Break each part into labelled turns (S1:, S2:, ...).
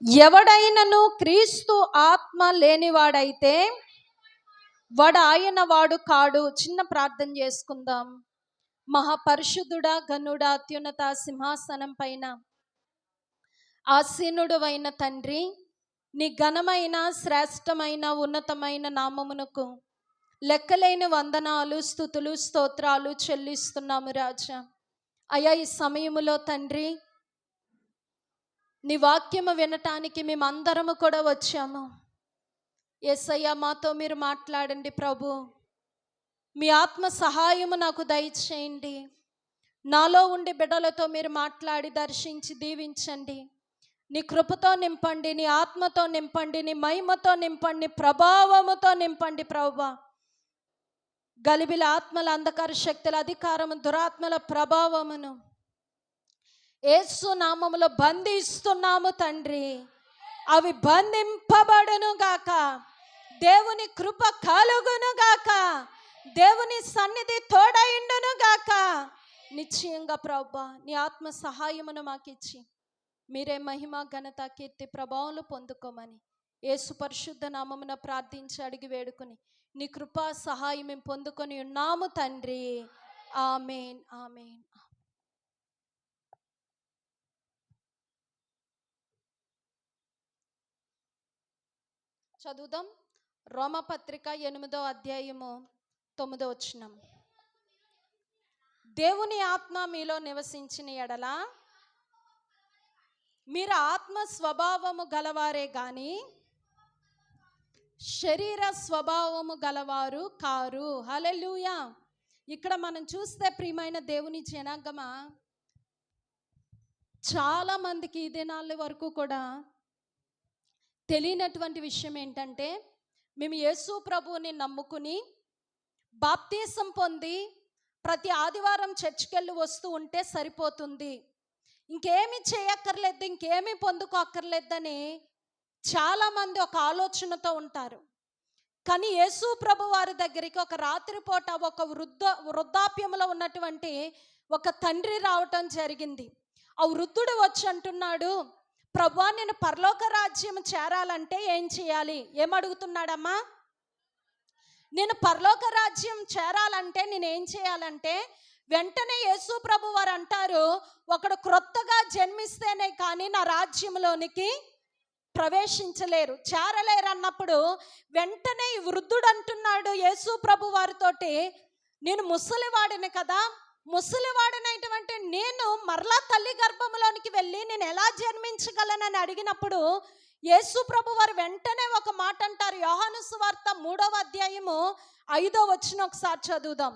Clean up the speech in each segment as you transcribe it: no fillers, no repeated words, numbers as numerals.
S1: ఎవడైనను క్రీస్తు ఆత్మ లేనివాడైతే వాడు ఆయన వాడు కాడు. చిన్న ప్రార్థన చేసుకుందాం. మహాపరిశుద్ధుడా, ఘనుడా, అత్యున్నత సింహాసనం పైన ఆసీనుడు అయిన తండ్రి, నీ ఘనమైన శ్రేష్టమైన ఉన్నతమైన నామమునకు లెక్కలేని వందనాలు, స్తుతులు, స్తోత్రాలు చెల్లిస్తున్నాము రాజా. అయ్యా, ఈ సమయములో తండ్రి నీ వాక్యము వినటానికి మేమందరము కూడా వచ్చాము. యేసయ్య, మాతో మీరు మాట్లాడండి ప్రభు. మీ ఆత్మ సహాయము నాకు దయచేయండి. నాలో ఉండి బిడ్డలతో మీరు మాట్లాడి దర్శించి దీవించండి. నీ కృపతో నింపండి, నీ ఆత్మతో నింపండి, నీ మహిమతో నింపండి, ప్రభావముతో నింపండి ప్రభువా. గలిబిల ఆత్మల, అంధకార శక్తుల అధికారము, దురాత్మల ప్రభావమును యేసు నామములో బంధిస్తున్నాము తండ్రి. అవి బంధింపబడును గాక. దేవుని కృప కలుగును గాక. దేవుని సన్నిధి తోడైండును గాక. నిశ్చయంగా ప్రభువా, నీ ఆత్మ సహాయమును మాకిచ్చి మీరే మహిమ, ఘనత, కీర్తి, ప్రభావాలు పొందుకోమని యేసు పరిశుద్ధ నామమున ప్రార్థించి అడిగి వేడుకొని నీ కృపా సహాయం మేము పొందుకొని ఉన్నాము తండ్రి. ఆమేన్, ఆమేన్. చదువుదాం. రోమపత్రిక 8వ అధ్యాయము 9వ వచనం. దేవుని ఆత్మ మీలో నివసించిన ఎడల మీరు ఆత్మ స్వభావము గలవారే గాని శరీర స్వభావము గలవారు కారు. హల్లెలూయా. ఇక్కడ మనం చూస్తే ప్రియమైన దేవుని జనాంగమా, చాలా మందికి ఈ దినాల వరకు కూడా తెలియనటువంటి విషయం ఏంటంటే, మేము యేసు ప్రభువుని నమ్ముకుని బాప్తీసం పొంది ప్రతి ఆదివారం చర్చికి వెళ్ళి వస్తూ ఉంటే సరిపోతుంది, ఇంకేమీ చేయక్కర్లేదు, ఇంకేమీ పొందుకోక్కర్లేదని చాలామంది ఒక ఆలోచనతో ఉంటారు. కానీ యేసు ప్రభు వారి దగ్గరికి ఒక రాత్రిపూట ఒక వృద్ధాప్యంలో ఉన్నటువంటి ఒక తండ్రి రావటం జరిగింది. ఆ వృద్ధుడు వచ్చి అంటున్నాడు, ప్రభువా, నేను పరలోక రాజ్యం చేరాలంటే ఏం చేయాలి? ఏమడుగుతున్నాడమ్మా? నేను పరలోక రాజ్యం చేరాలంటే నేనేం చేయాలంటే, వెంటనే యేసు ప్రభు వారు అంటారు, ఒకడు క్రొత్తగా జన్మిస్తేనే కానీ నా రాజ్యంలోనికి ప్రవేశించలేరు, చేరలేరు అన్నప్పుడు వెంటనే ఈ వృద్ధుడు అంటున్నాడు యేసు ప్రభు వారితోటి, నేను ముసలివాడిని కదా, ముసలివాడినటువంటి నేను మరలా తల్లి గర్భంలోనికి వెళ్ళి నేను ఎలా జన్మించగలనని అడిగినప్పుడు యేసు ప్రభు వారు వెంటనే ఒక మాట అంటారు. యోహాను సువార్త 3వ అధ్యాయము 5వ వచనం ఒకసారి చదువుదాం.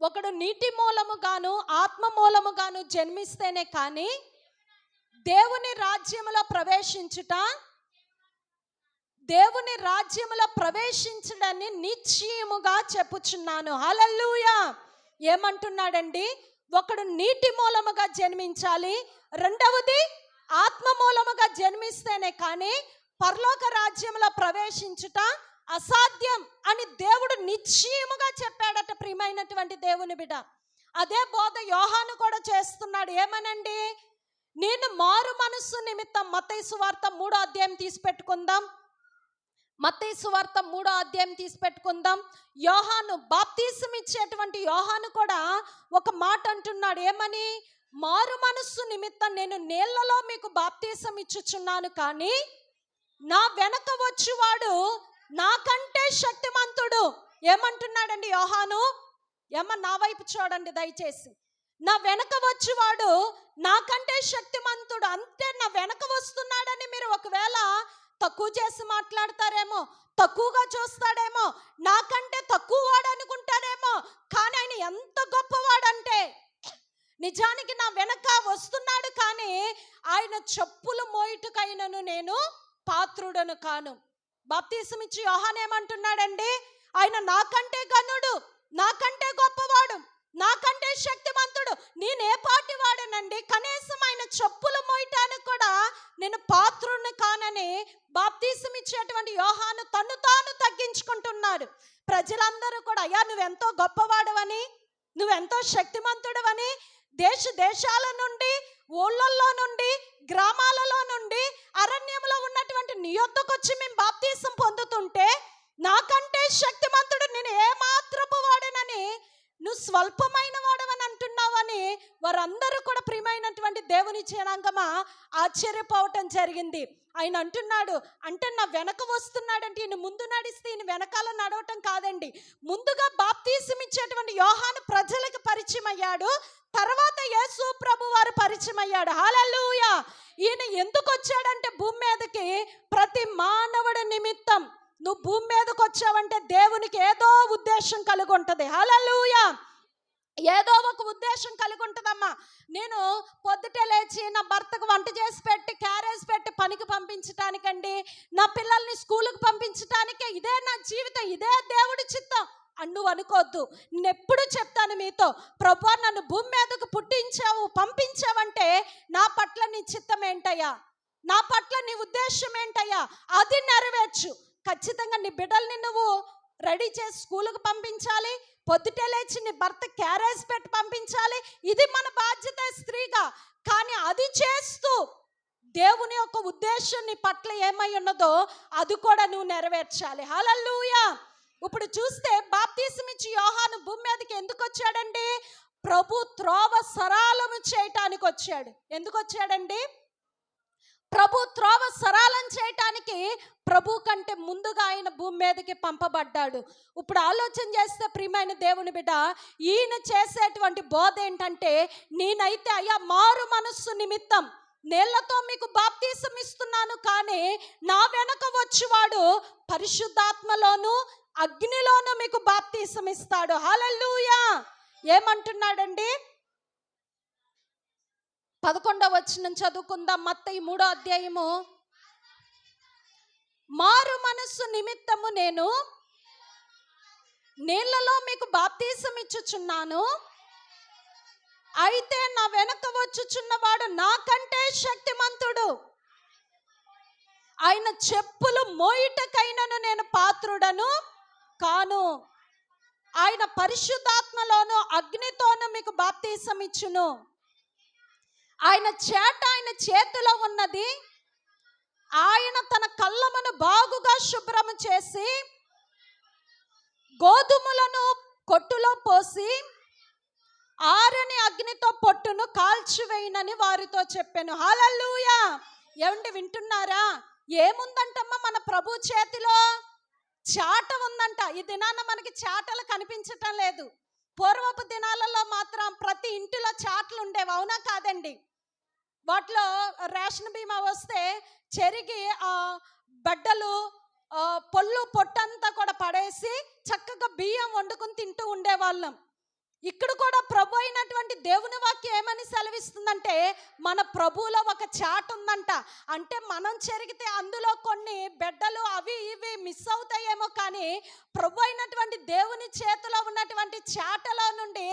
S1: ఒకడు నీటి మూలముగాను ఆత్మ మూలముగాను జన్మిస్తేనే కానీ దేవుని రాజ్యములో ప్రవేశించడాన్ని నిశ్చయముగా చెప్పుచున్నాను. హల్లెలూయా. ఏమంటున్నాడండి? ఒకడు నీటి మూలముగా జన్మించాలి, రెండవది ఆత్మ మూలముగా జన్మిస్తేనే కానీ పరలోక రాజ్యంలో ప్రవేశించుట అసాధ్యం అని దేవుడు నిశ్చయముగా చెప్పాడట. ప్రియమైనటువంటి దేవుని బిడ్డ, అదే బోధ యోహాను కూడా చేస్తున్నాడు. ఏమనండి? నేను మారు మనస్సు నిమిత్తం, మత్తయి సువార్త 3వ అధ్యాయం తీసి పెట్టుకుందాం. మత్తయి సువార్త 3వ అధ్యాయం తీసి పెట్టుకుందాం. యోహాను, బాప్తీసం ఇచ్చేటువంటి యోహాను కూడా ఒక మాట అంటున్నాడు. ఏమని? మారు మనస్సు నిమిత్తం నేను నీళ్లలో మీకు బాప్తీసం ఇచ్చుచున్నాను, కానీ నా వెనక వచ్చువాడు నాకంటే శక్తిమంతుడు. ఏమంటున్నాడండి యోహాను? నా వైపు చూడండి దయచేసి. నా వెనక వచ్చువాడు నాకంటే శక్తిమంతుడు. అంతే, నా వెనక వస్తున్నాడని మీరు ఒకవేళ తక్కువ చేసి మాట్లాడతారేమో, తక్కువగా చూస్తాడేమో, నాకంటే తక్కువ వాడు అనుకుంటాడేమో. కానీ ఆయన ఎంత గొప్పవాడంటే, నిజానికి నా వెనక వస్తున్నాడు, కానీ ఆయన చెప్పులు మోయుటకైనను నేను పాత్రుడను కాను. బాప్తీసం ఇచ్చి యోహాను ఏమంటున్నాడండి? ఆయన నాకంటే ఘనుడు, నాకంటే గొప్పవాడు, నాకంటే శక్తిమంతుడు. నేనే పాటి వాడనండి, కనీసం ఆయన చెప్పులు మోయటానికి కూడా నేను పాత్రుడిని కానని బాప్తీసం ఇచ్చేటువంటి యోహాను తను తాను తగ్గించుకుంటున్నాడు. ప్రజలందరూ కూడా, అయ్యా నువ్వెంతో గొప్పవాడవని, నువ్వెంతో శక్తిమంతుడవని దేశాల నుండి ఊళ్ళల్లో నుండి, గ్రామాలలో నుండి, అరణ్యంలో ఉన్నటువంటి నీ యొద్దకు వచ్చి మేము బాప్తీసం పొందుతుంటే నాకంటే శక్తిమంతుడు నేను ఏమాత్రపు వాడనని నువ్వు స్వల్పమైన వాడవని అంటున్నావని వారందరూ కూడా ప్రియమైనటువంటి దేవుని జనాంగమా ఆశ్చర్యపోవటం జరిగింది. ఆయన అంటున్నాడు, అంటే నా వెనక వస్తున్నాడంటే ఈయన ముందు నడిస్తే ఈయన వెనకాల నడవటం కాదండి. ముందుగా బాప్తీసం ఇచ్చేటువంటి యోహాను ప్రజలకు పరిచయం అయ్యాడు, తర్వాత యేసు ప్రభు వారు పరిచయం అయ్యాడు. హల్లెలూయా. ఈయన ఎందుకు వచ్చాడంటే భూమి మీదకి ప్రతి మానవుడి నిమిత్తం. నువ్వు భూమి మీదకి వచ్చావంటే దేవునికి ఏదో ఉద్దేశం కలిగి ఉంటుంది. హల్లెలూయా. ఏదో ఒక ఉద్దేశం కలిగి ఉంటుందమ్మా. నేను పొద్దుటే లేచి నా భర్తకు వంట చేసి పెట్టి క్యారేజ్ పెట్టి పనికి పంపించటానికండి, నా పిల్లల్ని స్కూల్కి పంపించటానికే ఇదే నా జీవితం, ఇదే దేవుడి చిత్తం అని నువ్వు అనుకోవద్దు. నేను ఎప్పుడు చెప్తాను మీతో, ప్రభువా నన్ను భూమి మీదకు పుట్టించావు, పంపించావంటే నా పట్ల నీ చిత్తం ఏంటయ్యా, నా పట్ల నీ ఉద్దేశం ఏంటయ్యా, అది నెరవేర్చు. ఖచ్చితంగా నీ బిడ్డల్ని నువ్వు రెడీ చేసి స్కూల్కి పంపించాలి, పొద్దుటే లేచి నీ భర్త క్యారేజ్ పెట్టి పంపించాలి. ఇది మన బాధ్యత స్త్రీగా. కానీ అది చేస్తూ దేవుని యొక్క ఉద్దేశం నీ పట్ల ఏమై ఉన్నదో అది కూడా నువ్వు నెరవేర్చాలి. హల్లెలూయా. ఇప్పుడు చూస్తే బాప్తీసం ఇచ్చి యోహాను భూమి మీదకి ఎందుకు వచ్చాడండి? ప్రభు త్రోవ సరళము చేయటానికి వచ్చాడు. ఎందుకు వచ్చాడండి? ప్రభు త్రోవ సరళం చేయటానికి ప్రభు కంటే ముందుగా ఆయన భూమి మీదకి పంపబడ్డాడు. ఇప్పుడు ఆలోచన చేస్తే ప్రియమైన దేవుని బిడ్డ, ఈయన చేసేటువంటి బోధ ఏంటంటే, నేనైతే అయ్యా మారు మనస్సు నిమిత్తం నీళ్లతో మీకు బాప్తీసం ఇస్తున్నాను, కానీ నా వెనక వచ్చేవాడు పరిశుద్ధాత్మలోను అగ్నిలోను మీకు బాప్తీసం ఇస్తాడు. హల్లెలూయా. ఏమంటున్నాడండి? 11వ వచనం చదువుకుందాం. మత్తయి 3వ అధ్యాయము. మారు మనస్సు నిమిత్తము నేను నీళ్లలో మీకు బాప్తీసం ఇచ్చుచున్నాను, అయితే నా వెనక వచ్చుచున్నవాడు నాకంటే శక్తిమంతుడు, ఆయన చెప్పులు మోయిటకైనను నేను పాత్రుడను కాను, ఆయన పరిశుద్ధాత్మలోను అగ్నితోను మీకు బాప్తీసం ఇచ్చును, ఆయన చేతిలో ఉన్నది, ఆయన తన కళ్ళమును బాగుగా శుభ్రము చేసి గోధుమలను కొట్టులో పోసి ఆరని అగ్నితో పొట్టును కాల్చివేయనని వారితో చెప్పాను. హల్లెలూయా. ఏమండి వింటున్నారా? ఏముందంటమ్మా మన ప్రభు చేతిలో? చాట ఉందంట. ఈ దినాన మనకి చాటలు కనిపించటం లేదు. పూర్వపు దినాలలో మాత్రం ప్రతి ఇంటిలో చాట్లు ఉండేవి, అవునా కాదండి? వాటిలో రేషన్ బీమా వస్తే చెరిగి బడ్డలు పొల్లు పొట్టంతా కూడా పడేసి చక్కగా బియ్యం వండుకొని తింటూ ఉండేవాళ్ళం. ఇక్కడ కూడా ప్రభు అయినటువంటి దేవుని వాక్యం ఏమని సెలవిస్తుందంటే, మన ప్రభువులో ఒక చాట్ ఉందంట. అంటే మనం చెరిగితే అందులో కొన్ని బెడ్డలు అవి ఇవి మిస్ అవుతాయేమో, కానీ ప్రభు అయినటువంటి దేవుని చేతిలో ఉన్నటువంటి చాటలో నుండి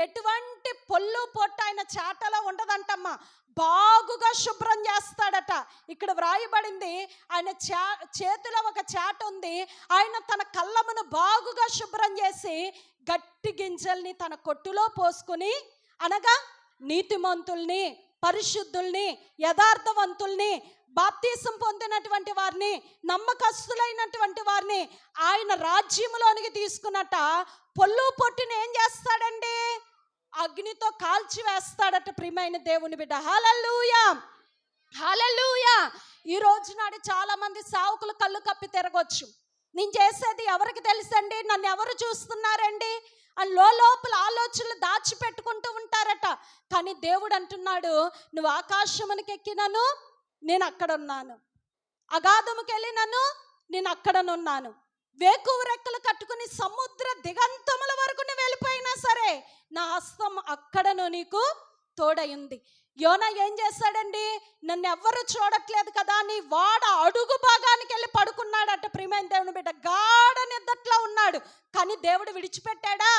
S1: ఎటువంటి పొల్లు పొట్టు ఆయన చాటలో ఉండదంటమ్మా. బాగుగా శుభ్రం చేస్తాడట. ఇక్కడ వ్రాయబడింది, ఆయన చేతిలో ఒక చాట ఉంది, ఆయన తన కళ్ళమును బాగుగా శుభ్రం చేసి గట్టి గింజల్ని తన కొట్టులో పోసుకొని, అనగా నీతిమంతుల్ని, పరిశుద్ధుల్ని, యథార్థవంతుల్ని, బాప్తీసం పొందినటువంటి వారిని, నమ్మకస్తులైనటువంటి వారిని ఆయన రాజ్యంలోనికి తీసుకున్నట్ట పొల్లు పొట్టుని ఏం చేస్తాడండి? అగ్నితో కాల్చి వేస్తాడట. ప్రియమైన దేవుని బిడ్డ, హల్లెలూయా. హల్లెలూయా. ఈ రోజు నాడు చాలా మంది సావుకులు కళ్ళు కప్పి తిరగొచ్చు. నేను చేసేది ఎవరికి తెలుసండి, నన్ను ఎవరు చూస్తున్నారండి అని లోపల ఆలోచనలు దాచిపెట్టుకుంటూ ఉంటారట. కానీ దేవుడు అంటున్నాడు, నువ్వు ఆకాశమునికి ఎక్కినను నేను అక్కడ ఉన్నాను, అగాధముకి వెళ్ళినను నేను అక్కడనున్నాను, వేకువ రెక్కలు కట్టుకుని సముద్ర దిగంతముల వరకు నువ్వు వెళ్ళిపోయినా సరే నా హస్తం అక్కడను నీకు తోడై ఉంది. యోనా ఏం చేశాడండి? నన్ను ఎవ్వరు చూడట్లేదు కదా అని వాడ అడుగు భాగానికి వెళ్ళి పడుకున్నాడట. ప్రియమైన దేవుని బిడ్డ, గాఢ నిద్రలో ఉన్నాడు. కానీ దేవుడు విడిచిపెట్టాడా?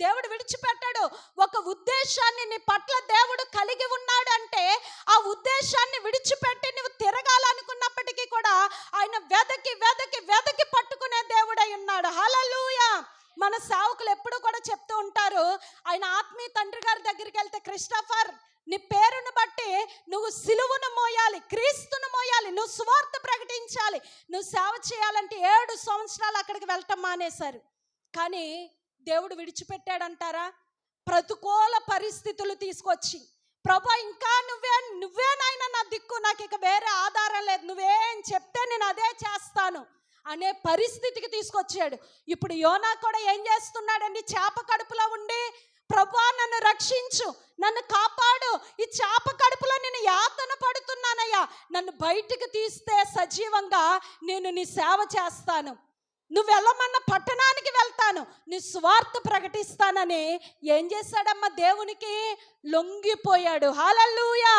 S1: దేవుడు విడిచిపెట్టాడు. ఒక ఉద్దేశాన్ని నీ పట్ల దేవుడు కలిగి ఉన్నాడు అంటే ఆ ఉద్దేశాన్ని విడిచిపెట్టి నువ్వు తిరగాలనుకున్నప్పటికీ కూడా ఆయన వెదకి వెదకి వెదకి పట్టుకునే దేవుడై ఉన్నాడు. హల్లెలూయా. మన సేవకులు ఎప్పుడు కూడా చెప్తూ ఉంటారు, ఆయన ఆత్మీయ తండ్రి గారి దగ్గరికి వెళ్తే, క్రిస్టఫర్ నీ పేరును బట్టి నువ్వు సిలువను మోయాలి, క్రీస్తును మోయాలి, నువ్వు సువార్త ప్రకటించాలి, నువ్వు సేవ చేయాలంటే 7 సంవత్సరాలు అక్కడికి వెళ్ళటం మానేశారు. కానీ దేవుడు విడిచిపెట్టాడంటారా? ప్రతికూల పరిస్థితులు తీసుకొచ్చి, ప్రభా ఇంకా నువ్వేనైనా నా దిక్కు, నాకు ఇక వేరే ఆధారం లేదు, నువ్వేం చెప్తే నేను అదే చేస్తాను అనే పరిస్థితికి తీసుకొచ్చాడు. ఇప్పుడు యోనా కూడా ఏం చేస్తున్నాడండి? చేప కడుపులో ఉండి, ప్రభా నన్ను రక్షించు, నన్ను కాపాడు, ఈ చేప కడుపులో నేను యాతన పడుతున్నానయ్యా, నన్ను బయటికి తీస్తే సజీవంగా నేను నీ సేవ చేస్తాను, నువ్వు వెళ్ళమన్న పట్టణానికి వెళ్తాను, నీ సువార్త ప్రకటిస్తానని ఏం చేశాడమ్మా? దేవునికి లొంగిపోయాడు. హల్లెలూయా.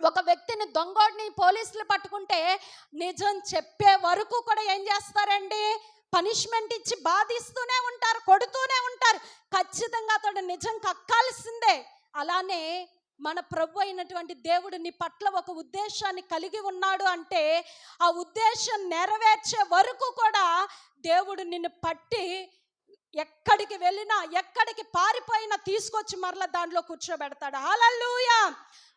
S1: ఒక వ్యక్తిని, దొంగోడిని పోలీసులు పట్టుకుంటే నిజం చెప్పే వరకు కూడా ఏం చేస్తారండి? పనిష్మెంట్ ఇచ్చి బాధిస్తూనే ఉంటారు, కొడుతూనే ఉంటారు. ఖచ్చితంగా అతడు నిజం కక్కాల్సిందే. అలానే మన ప్రభు అయినటువంటి దేవుడు నీ పట్ల ఒక ఉద్దేశాన్ని కలిగి ఉన్నాడు అంటే ఆ ఉద్దేశం నెరవేర్చే వరకు కూడా దేవుడు నిన్ను పట్టి ఎక్కడికి వెళ్ళినా, ఎక్కడికి పారిపోయినా తీసుకొచ్చి మరలా దాంట్లో కూర్చోబెడతాడు. హల్లెలూయా.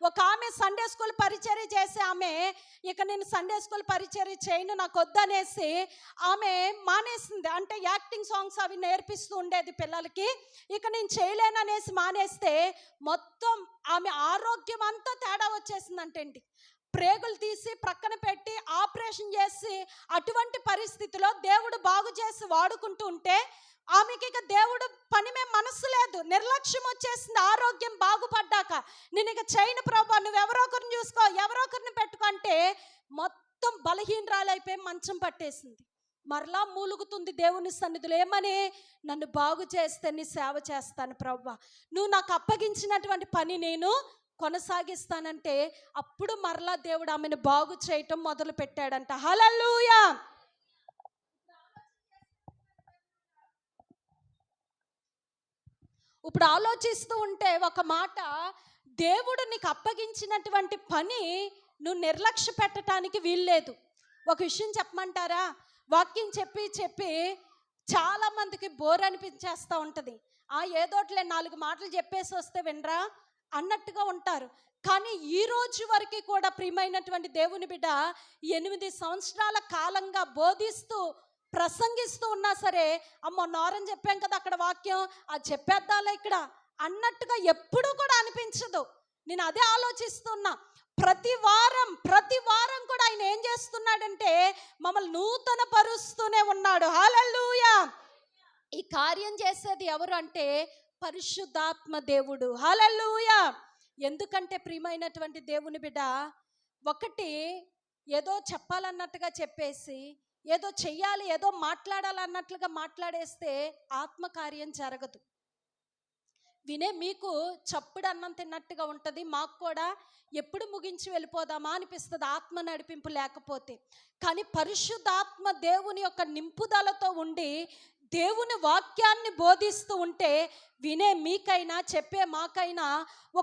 S1: ఒక ఆమె సండే స్కూల్ పరిచర్య చేసే ఆమె, ఇక నేను సండే స్కూల్ పరిచర్య చేయను, నాకు వద్దనేసి ఆమె మానేసింది. అంటే యాక్టింగ్ సాంగ్స్ అవి నేర్పిస్తూ ఉండేది పిల్లలకి. ఇక నేను చేయలేననేసి మానేస్తే మొత్తం ఆమె ఆరోగ్యం అంతా తేడా వచ్చేసిందంటండి. ప్రేగులు తీసి ప్రక్కన పెట్టి ఆపరేషన్ చేసి అటువంటి పరిస్థితిలో దేవుడు బాగు చేసి వాడుకుంటూ ఉంటే ఆమెకి ఇక దేవుడు పని మీద మనసు లేదు, నిర్లక్ష్యం వచ్చేసింది. ఆరోగ్యం బాగుపడ్డాక నేను ఇక చేయను ప్రభా, నువ్వు ఎవరో ఒకరిని చూసుకో, ఎవరో ఒకరిని పెట్టుకో అంటే మొత్తం బలహీనరాలైపోయి మంచం పట్టేసింది. మరలా మూలుగుతుంది దేవుని సన్నిధిలో. ఏమని? నన్ను బాగు చేస్తే నీ సేవ చేస్తాను ప్రభా, నువ్వు నాకు అప్పగించినటువంటి పని నేను కొనసాగిస్తానంటే అప్పుడు మరలా దేవుడు ఆమెను బాగు చేయటం మొదలు పెట్టాడంట. హల్లెలూయా. ఇప్పుడు ఆలోచిస్తూ ఉంటే ఒక మాట, దేవుడు నీకు అప్పగించినటువంటి పని నువ్వు నిర్లక్ష్య పెట్టడానికి వీల్లేదు. ఒక విషయం చెప్పమంటారా? వాక్యం చెప్పి చెప్పి చాలా మందికి బోర్ అనిపించేస్తూ ఉంటుంది. ఏదోట్లే 4 మాటలు చెప్పేసి వస్తే వినరా అన్నట్టుగా ఉంటారు. కానీ ఈ రోజు వరకు కూడా ప్రియమైనటువంటి దేవుని బిడ్డ 8 సంవత్సరాల కాలంగా బోధిస్తూ ప్రసంగిస్తూ ఉన్నా సరే, అమ్మో నోరని చెప్పాం కదా అక్కడ వాక్యం, అది చెప్పేద్దాలే ఇక్కడ అన్నట్టుగా ఎప్పుడూ కూడా అనిపించదు. నేను అదే ఆలోచిస్తున్నా. ప్రతి వారం కూడా ఆయన ఏం చేస్తున్నాడంటే మమ్మల్ని నూతన పరుస్తూనే ఉన్నాడు. హల్లెలూయా. ఈ కార్యం చేసేది ఎవరు అంటే పరిశుద్ధాత్మ దేవుడు. హల్లెలూయా. ఎందుకంటే ప్రియమైనటువంటి దేవుని బిడ్డ, ఒకటి ఏదో చెప్పాలన్నట్టుగా చెప్పేసి, ఏదో చెయ్యాలి, ఏదో మాట్లాడాలన్నట్లుగా మాట్లాడేస్తే ఆత్మకార్యం జరగదు. వినే మీకు చప్పుడు అన్నం తిన్నట్టుగా ఉంటుంది, మాకు కూడా ఎప్పుడు ముగించి వెళ్ళిపోదామా అనిపిస్తుంది ఆత్మ నడిపింపు లేకపోతే. కానీ పరిశుద్ధాత్మ దేవుని యొక్క నింపుదలతో ఉండి దేవుని వాక్యాన్ని బోధిస్తూ ఉంటే వినే మీకైనా చెప్పే మాకైనా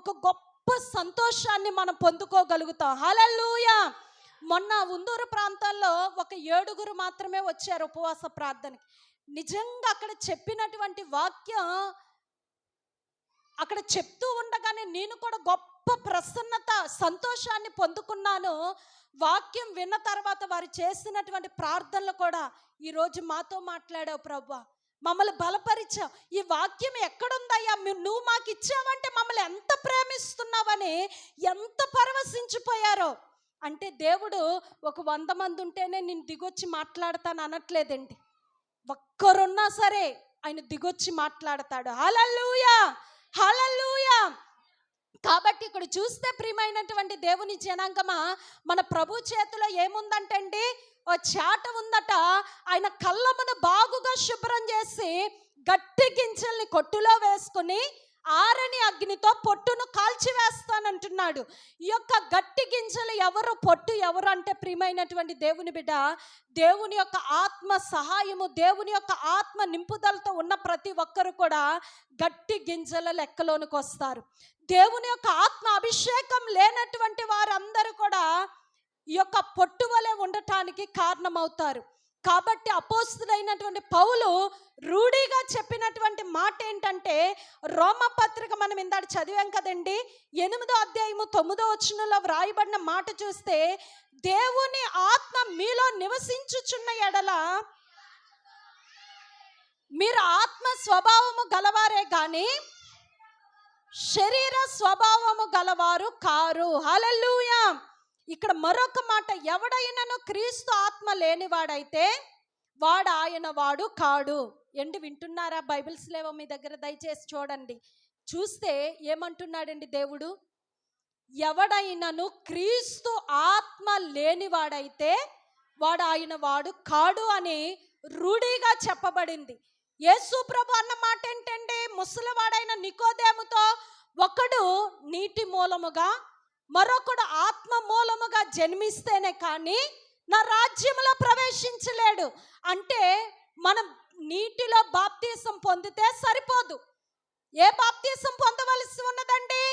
S1: ఒక గొప్ప సంతోషాన్ని మనం పొందుకోగలుగుతాం. హల్లెలూయా. మొన్న ఉందూరు ప్రాంతాల్లో ఒక 7 మాత్రమే వచ్చారు ఉపవాస ప్రార్థనకి. నిజంగా అక్కడ చెప్పినటువంటి వాక్యం అక్కడ చెప్తూ ఉండగానే నేను కూడా గొప్ప ప్రసన్నత, సంతోషాన్ని పొందుకున్నాను. వాక్యం విన్న తర్వాత వారు చేసినటువంటి ప్రార్థనలు కూడా, ఈరోజు మాతో మాట్లాడావు ప్రభువా, మమ్మల్ని బలపరిచావు, ఈ వాక్యం ఎక్కడుందయ్యా, నువ్వు మాకు ఇచ్చావంటే మమ్మల్ని ఎంత ప్రేమిస్తున్నావని ఎంత పరవశించిపోయారో. అంటే దేవుడు ఒక 100 మంది ఉంటేనే నేను దిగొచ్చి మాట్లాడతాను అనట్లేదండి. ఒక్కరున్నా సరే ఆయన దిగొచ్చి మాట్లాడతాడు. హల్లెలూయా, హల్లెలూయా. కాబట్టి ఇక్కడ చూస్తే ప్రియమైనటువంటి దేవుని జనాంగమా, మన ప్రభు చేతిలో ఏముందంటే అండి, ఓ చాట ఉందట. ఆయన కళ్ళమును బాగుగా శుభ్రం చేసి గట్టి గింజల్ని కొట్టులో వేసుకుని ఆరని అగ్నితో పొట్టును కాల్చివేస్తానంటున్నాడు. ఈ యొక్క గట్టి గింజలు ఎవరు, పొట్టు ఎవరు అంటే ప్రియమైనటువంటి దేవుని బిడ్డ, దేవుని యొక్క ఆత్మ సహాయము, దేవుని యొక్క ఆత్మ నింపుదలతో ఉన్న ప్రతి ఒక్కరు కూడా గట్టి గింజల లెక్కలోనికి వస్తారు. దేవుని యొక్క ఆత్మ అభిషేకం లేనటువంటి వారందరూ కూడా ఈ యొక్క పొట్టు వలె ఉండటానికి కారణమవుతారు. కాబట్టి అపోస్తులైనటువంటి పౌలు రూఢిగా చెప్పినటువంటి మాట ఏంటంటే, రోమపత్రిక మనం ఇందాక చదివాం కదండి, 8వ అధ్యాయము 9వ వచనంలో వ్రాయబడిన మాట చూస్తే, దేవుని ఆత్మ మీలో నివసించుచున్న ఎడల మీరు ఆత్మ స్వభావము గలవారే గాని శరీర స్వభావము గలవారు కారు. హల్లెలూయా. ఇక్కడ మరొక మాట, ఎవడైనను క్రీస్తు ఆత్మ లేనివాడైతే వాడు ఆయన వాడు కాడు. ఏంటి వింటున్నారా? బైబిల్స్ లేవో మీ దగ్గర? దయచేసి చూడండి. చూస్తే ఏమంటున్నాడండి దేవుడు? ఎవడైనను క్రీస్తు ఆత్మ లేనివాడైతే వాడు ఆయన వాడు కాడు అని రూఢిగా చెప్పబడింది. యేసు ప్రభు అన్న మాట ఏంటండి? ముసలివాడైన నికోదేముతో ఒకడు నీటి మూలముగా మరొకడు ఆత్మ మూలముగా జన్మిస్తేనే కానీ నా రాజ్యంలో ప్రవేశించలేడు. అంటే మనం నీటిలో బాప్తీసం పొందితే సరిపోదు. ఏ బాప్తీసం పొందవలసి ఉన్నదండి?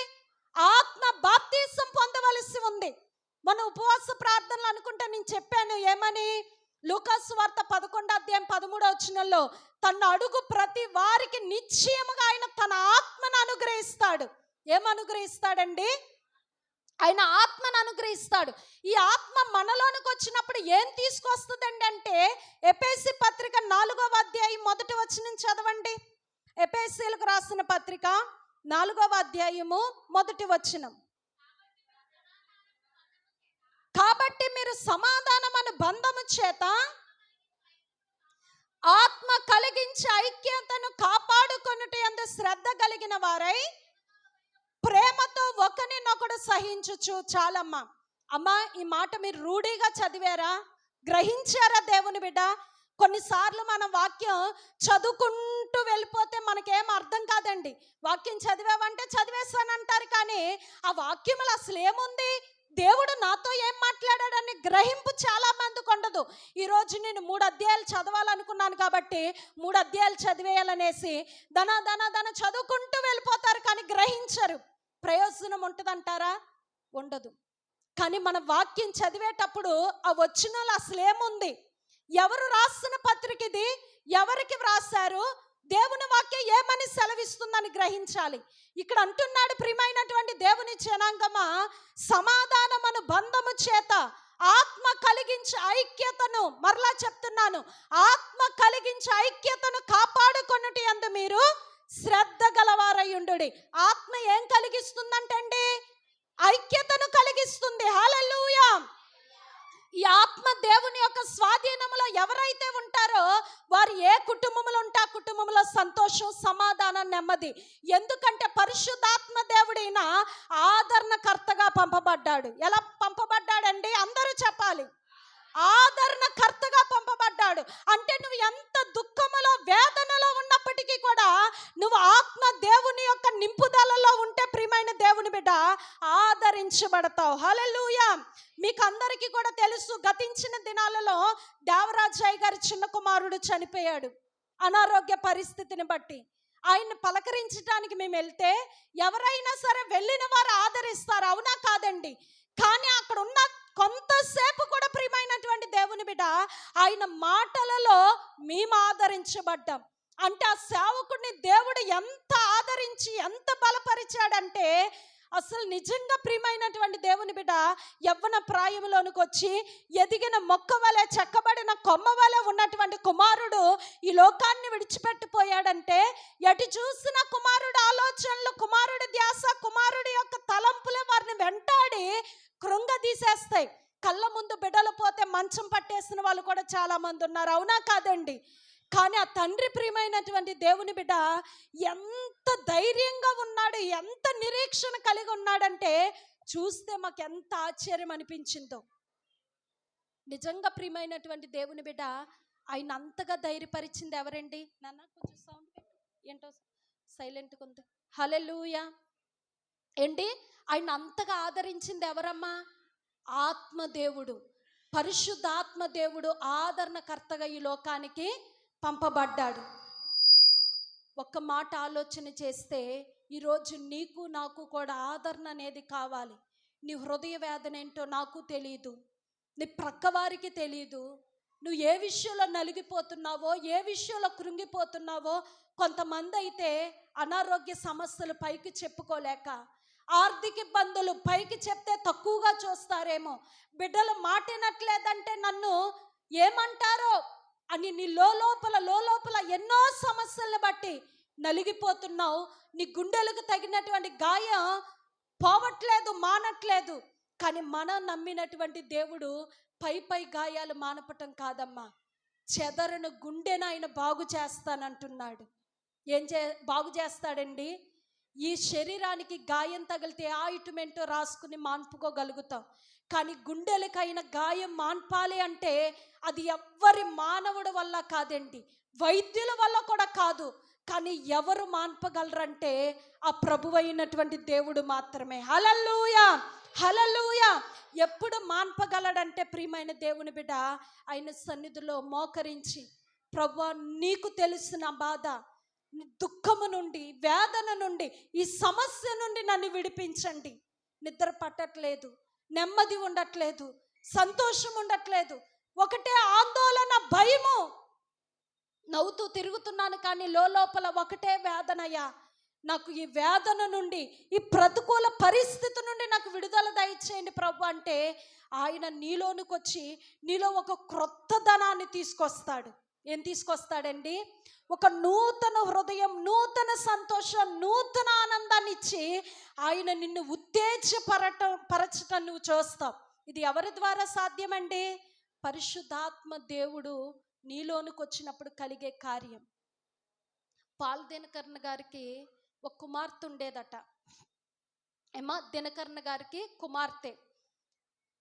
S1: ఆత్మ బాప్తీసం పొందవలసి ఉంది. మన ఉపవాస ప్రార్థనలు అనుకుంటే నేను చెప్పాను ఏమని? లూకాసు వార్త 11వ అధ్యాయం 13వ వచనంలో, తన అడుగు ప్రతి వారికి నిశ్చయముగా ఆయన తన ఆత్మను అనుగ్రహిస్తాడు. ఏమనుగ్రహిస్తాడండి? ఆయన ఆత్మను అనుగ్రహిస్తాడు. ఈ ఆత్మ మనలోనికి వచ్చినప్పుడు ఏం తీసుకొస్తుందండి అంటే, ఎఫెసీ పత్రిక 4వ అధ్యాయం 1వ వచనం చదవండి. ఎఫెసీలకు రాసిన పత్రిక 4వ అధ్యాయము 1వ వచనం. కాబట్టి మీరు సమాధానమను బంధము చేత ఆత్మ కలిగించే ఐక్యతను కాపాడుకొనుట యందు శ్రద్ధ కలిగిన వారై ప్రేమతో ఒకరినొకడు సహించుచు. చాలమ్మా. అమ్మా, ఈ మాట మీరు రూఢిగా చదివారా? గ్రహించారా దేవుని బిడ్డ? కొన్నిసార్లు మనం వాక్యం చదువుకుంటూ వెళ్ళిపోతే మనకేం అర్థం కాదండి. వాక్యం చదివావంటే చదివేస్తానంటారు, కానీ ఆ వాక్యములు అసలు ఏముంది, దేవుడు నాతో ఏం మాట్లాడాడని గ్రహింపు చాలా మందికి ఉండదు. ఈరోజు నేను 3 అధ్యాయాలు చదవాలనుకున్నాను కాబట్టి 3 అధ్యాయాలు చదివేయాలనేసి దన చదువుకుంటూ వెళ్ళిపోతారు, కానీ గ్రహించరు. ప్రయోజనం ఉంటుందంటారా? ఉండదు. కానీ మన వాక్యం చదివేటప్పుడు ఆ వచనాలు అసలు ఏముంది, ఎవరు రాసిన పత్రిక ఇది, ఎవరికి వ్రాసారు, దేవుని వాక్యం ఏమని సెలవిస్తుందని గ్రహించాలి. ఇక్కడ అంటున్నాడు, ప్రియమైనటువంటి దేవుని జనాంగమా, సమాధానమను బంధము చేత ఆత్మ కలిగించే ఐక్యతను, మరలా చెప్తున్నాను, ఆత్మ కలిగించే ఐక్యతను కాపాడుకొనుట యందు మీరు శ్రద్ధ గలవారై ఉండుడి. ఆత్మ ఏం కలిగిస్తుందంటండి? ఐక్యతను కలిగిస్తుంది. హల్లెలూయా. ఈ ఆత్మ దేవుని యొక్క స్వాధీనంలో ఎవరైతే ఉంటారో వారు ఏ కుటుంబంలో ఉంటే ఆ కుటుంబంలో సంతోషం, సమాధానం, నెమ్మది. ఎందుకంటే పరిశుద్ధాత్మ దేవుడైన ఆదరణకర్తగా పంపబడ్డాడు. ఎలా పంపబడ్డాడండి? అందరూ చెప్పాలి. ఆదరణకర్తగా పంపబడ్డాడు. అంటే నువ్వు ఎంత దుఃఖములో, వేదనలో ఉన్నప్పటికీ కూడా నువ్వు ఆత్మ దేవుని యొక్క నింపుదలలో ఉంటే, ప్రియమైన దేవుని బిడ్డ, ఆదరించబడతావు. హల్లెలూయా. మీకు అందరికీ కూడా తెలుసు, గతించిన దినాలలో దేవరాజయ్య గారి చిన్న కుమారుడు చనిపోయాడు అనారోగ్య పరిస్థితిని బట్టి. ఆయన్ని పలకరించడానికి మేము వెళ్తే ఎవరైనా సరే వెళ్ళిన వారు ఆదరిస్తారు, అవునా కాదండి? కానీ అక్కడ ఉన్న కొంతసేపు కూడా, ప్రియమైనటువంటి దేవుని బిడ్డ, ఆయన మాటలలో మేము ఆదరించబడ్డాం. అంటే ఆ సేవకుడిని దేవుడు ఎంత ఆదరించి ఎంత బలపరిచాడంటే, అసలు నిజంగా ప్రియమైనటువంటి దేవుని బిడ్డ, యవ్వన ప్రాయంలోనికి వచ్చి ఎదిగిన మొక్క వలె, చెక్కబడిన కొమ్మ వలె ఉన్నటువంటి కుమారుడు ఈ లోకాన్ని విడిచిపెట్టిపోయాడంటే, ఎటు చూసిన కుమారుడు ఆలోచనలు, కుమారుడి ధ్యాస, కుమారుడి యొక్క తలంపులే వారిని వెంటాడి కృంగదీసేస్తాయి. కళ్ళ ముందు బిడ్డలు పోతే మంచం పట్టేసిన వాళ్ళు కూడా చాలా మంది ఉన్నారు, అవునా కాదండి? కానీ ఆ తండ్రి, ప్రియమైనటువంటి దేవుని బిడ్డ, ఎంత ధైర్యంగా ఉన్నాడు, ఎంత నిరీక్షణ కలిగి ఉన్నాడంటే చూస్తే మాకు ఎంత ఆశ్చర్యం అనిపించిందో. నిజంగా ప్రియమైనటువంటి దేవుని బిడ్డ, ఆయన అంతగా ధైర్యపరిచింది ఎవరండి? నాన్న కొంచెం సౌండ్ ఏంటో సైలెంట్గా ఉంది. హల్లెలూయా. ఏంటి? ఆయన అంతగా ఆదరించింది ఎవరమ్మా? ఆత్మదేవుడు, పరిశుద్ధాత్మ దేవుడు ఆదరణకర్తగా ఈ లోకానికి పంపబడ్డాడు. ఒక్క మాట ఆలోచన చేస్తే, ఈరోజు నీకు నాకు కూడా ఆదరణ అనేది కావాలి. నీ హృదయ వేదన ఏంటో నాకు తెలియదు, నీ ప్రక్కవారికి తెలియదు, నువ్వు ఏ విషయంలో నలిగిపోతున్నావో, ఏ విషయంలో కృంగిపోతున్నావో, కొంతమంది అయితే అనారోగ్య సమస్యలు పైకి చెప్పుకోలేక, ఆర్థిక ఇబ్బందులు పైకి చెప్తే తక్కువగా చూస్తారేమో, బిడ్డలు మాటినట్లేదంటే నన్ను ఏమంటారో అని నీ లోపల ఎన్నో సమస్యలను బట్టి నలిగిపోతున్నావు. నీ గుండెలకు తగినటువంటి గాయం పోవట్లేదు, మానట్లేదు. కానీ మనం నమ్మినటువంటి దేవుడు పై గాయాలు మానపటం కాదమ్మా, చెదరను గుండెను ఆయన బాగు చేస్తానంటున్నాడు. బాగు చేస్తాడండి? ఈ శరీరానికి గాయం తగిలితే ఆయింట్మెంట్ రాసుకుని మాన్పుకోగలుగుతాం. కానీ గుండెలకైన గాయం మాన్పాలి అంటే అది ఎవ్వరి మానవుడి వల్ల కాదండి, వైద్యుల వల్ల కూడా కాదు. కానీ ఎవరు మాన్పగలరంటే ఆ ప్రభువైనటువంటి దేవుడు మాత్రమే. హల్లెలూయా, హల్లెలూయా. ఎప్పుడు మాన్పగలడంటే ప్రియమైన దేవుని బిడ్డ ఆయన సన్నిధిలో మోకరించి, ప్రభువా నీకు తెలిసిన బాధ, దుఃఖము నుండి, వేదన నుండి, ఈ సమస్య నుండి నన్ను విడిపించండి. నిద్ర పట్టట్లేదు, నెమ్మది ఉండట్లేదు, సంతోషం ఉండట్లేదు, ఒకటే ఆందోళన, భయము. నవ్వుతూ తిరుగుతున్నాను కానీ లోపల ఒకటే వేదనయ్యా. నాకు ఈ వేదన నుండి, ఈ ప్రతికూల పరిస్థితి నుండి నాకు విడుదల దయచేయండి ప్రభు అంటే ఆయన నీలోనికి వచ్చి నీలో ఒక క్రొత్త ధనాన్ని తీసుకొస్తాడు. ఏం తీసుకొస్తాడండి? ఒక నూతన హృదయం, నూతన సంతోషం, నూతన ఆనందాన్ని ఇచ్చి ఆయన నిన్ను పరచటం నువ్వు చూస్తావు. ఇది ఎవరి ద్వారా సాధ్యమండి? పరిశుద్ధాత్మ దేవుడు నీలోనికి వచ్చినప్పుడు కలిగే కార్యం. పాల్ దినకర్ణ గారికి ఒక కుమార్తె ఉండేదట. దినకర్ణ గారికి కుమార్తె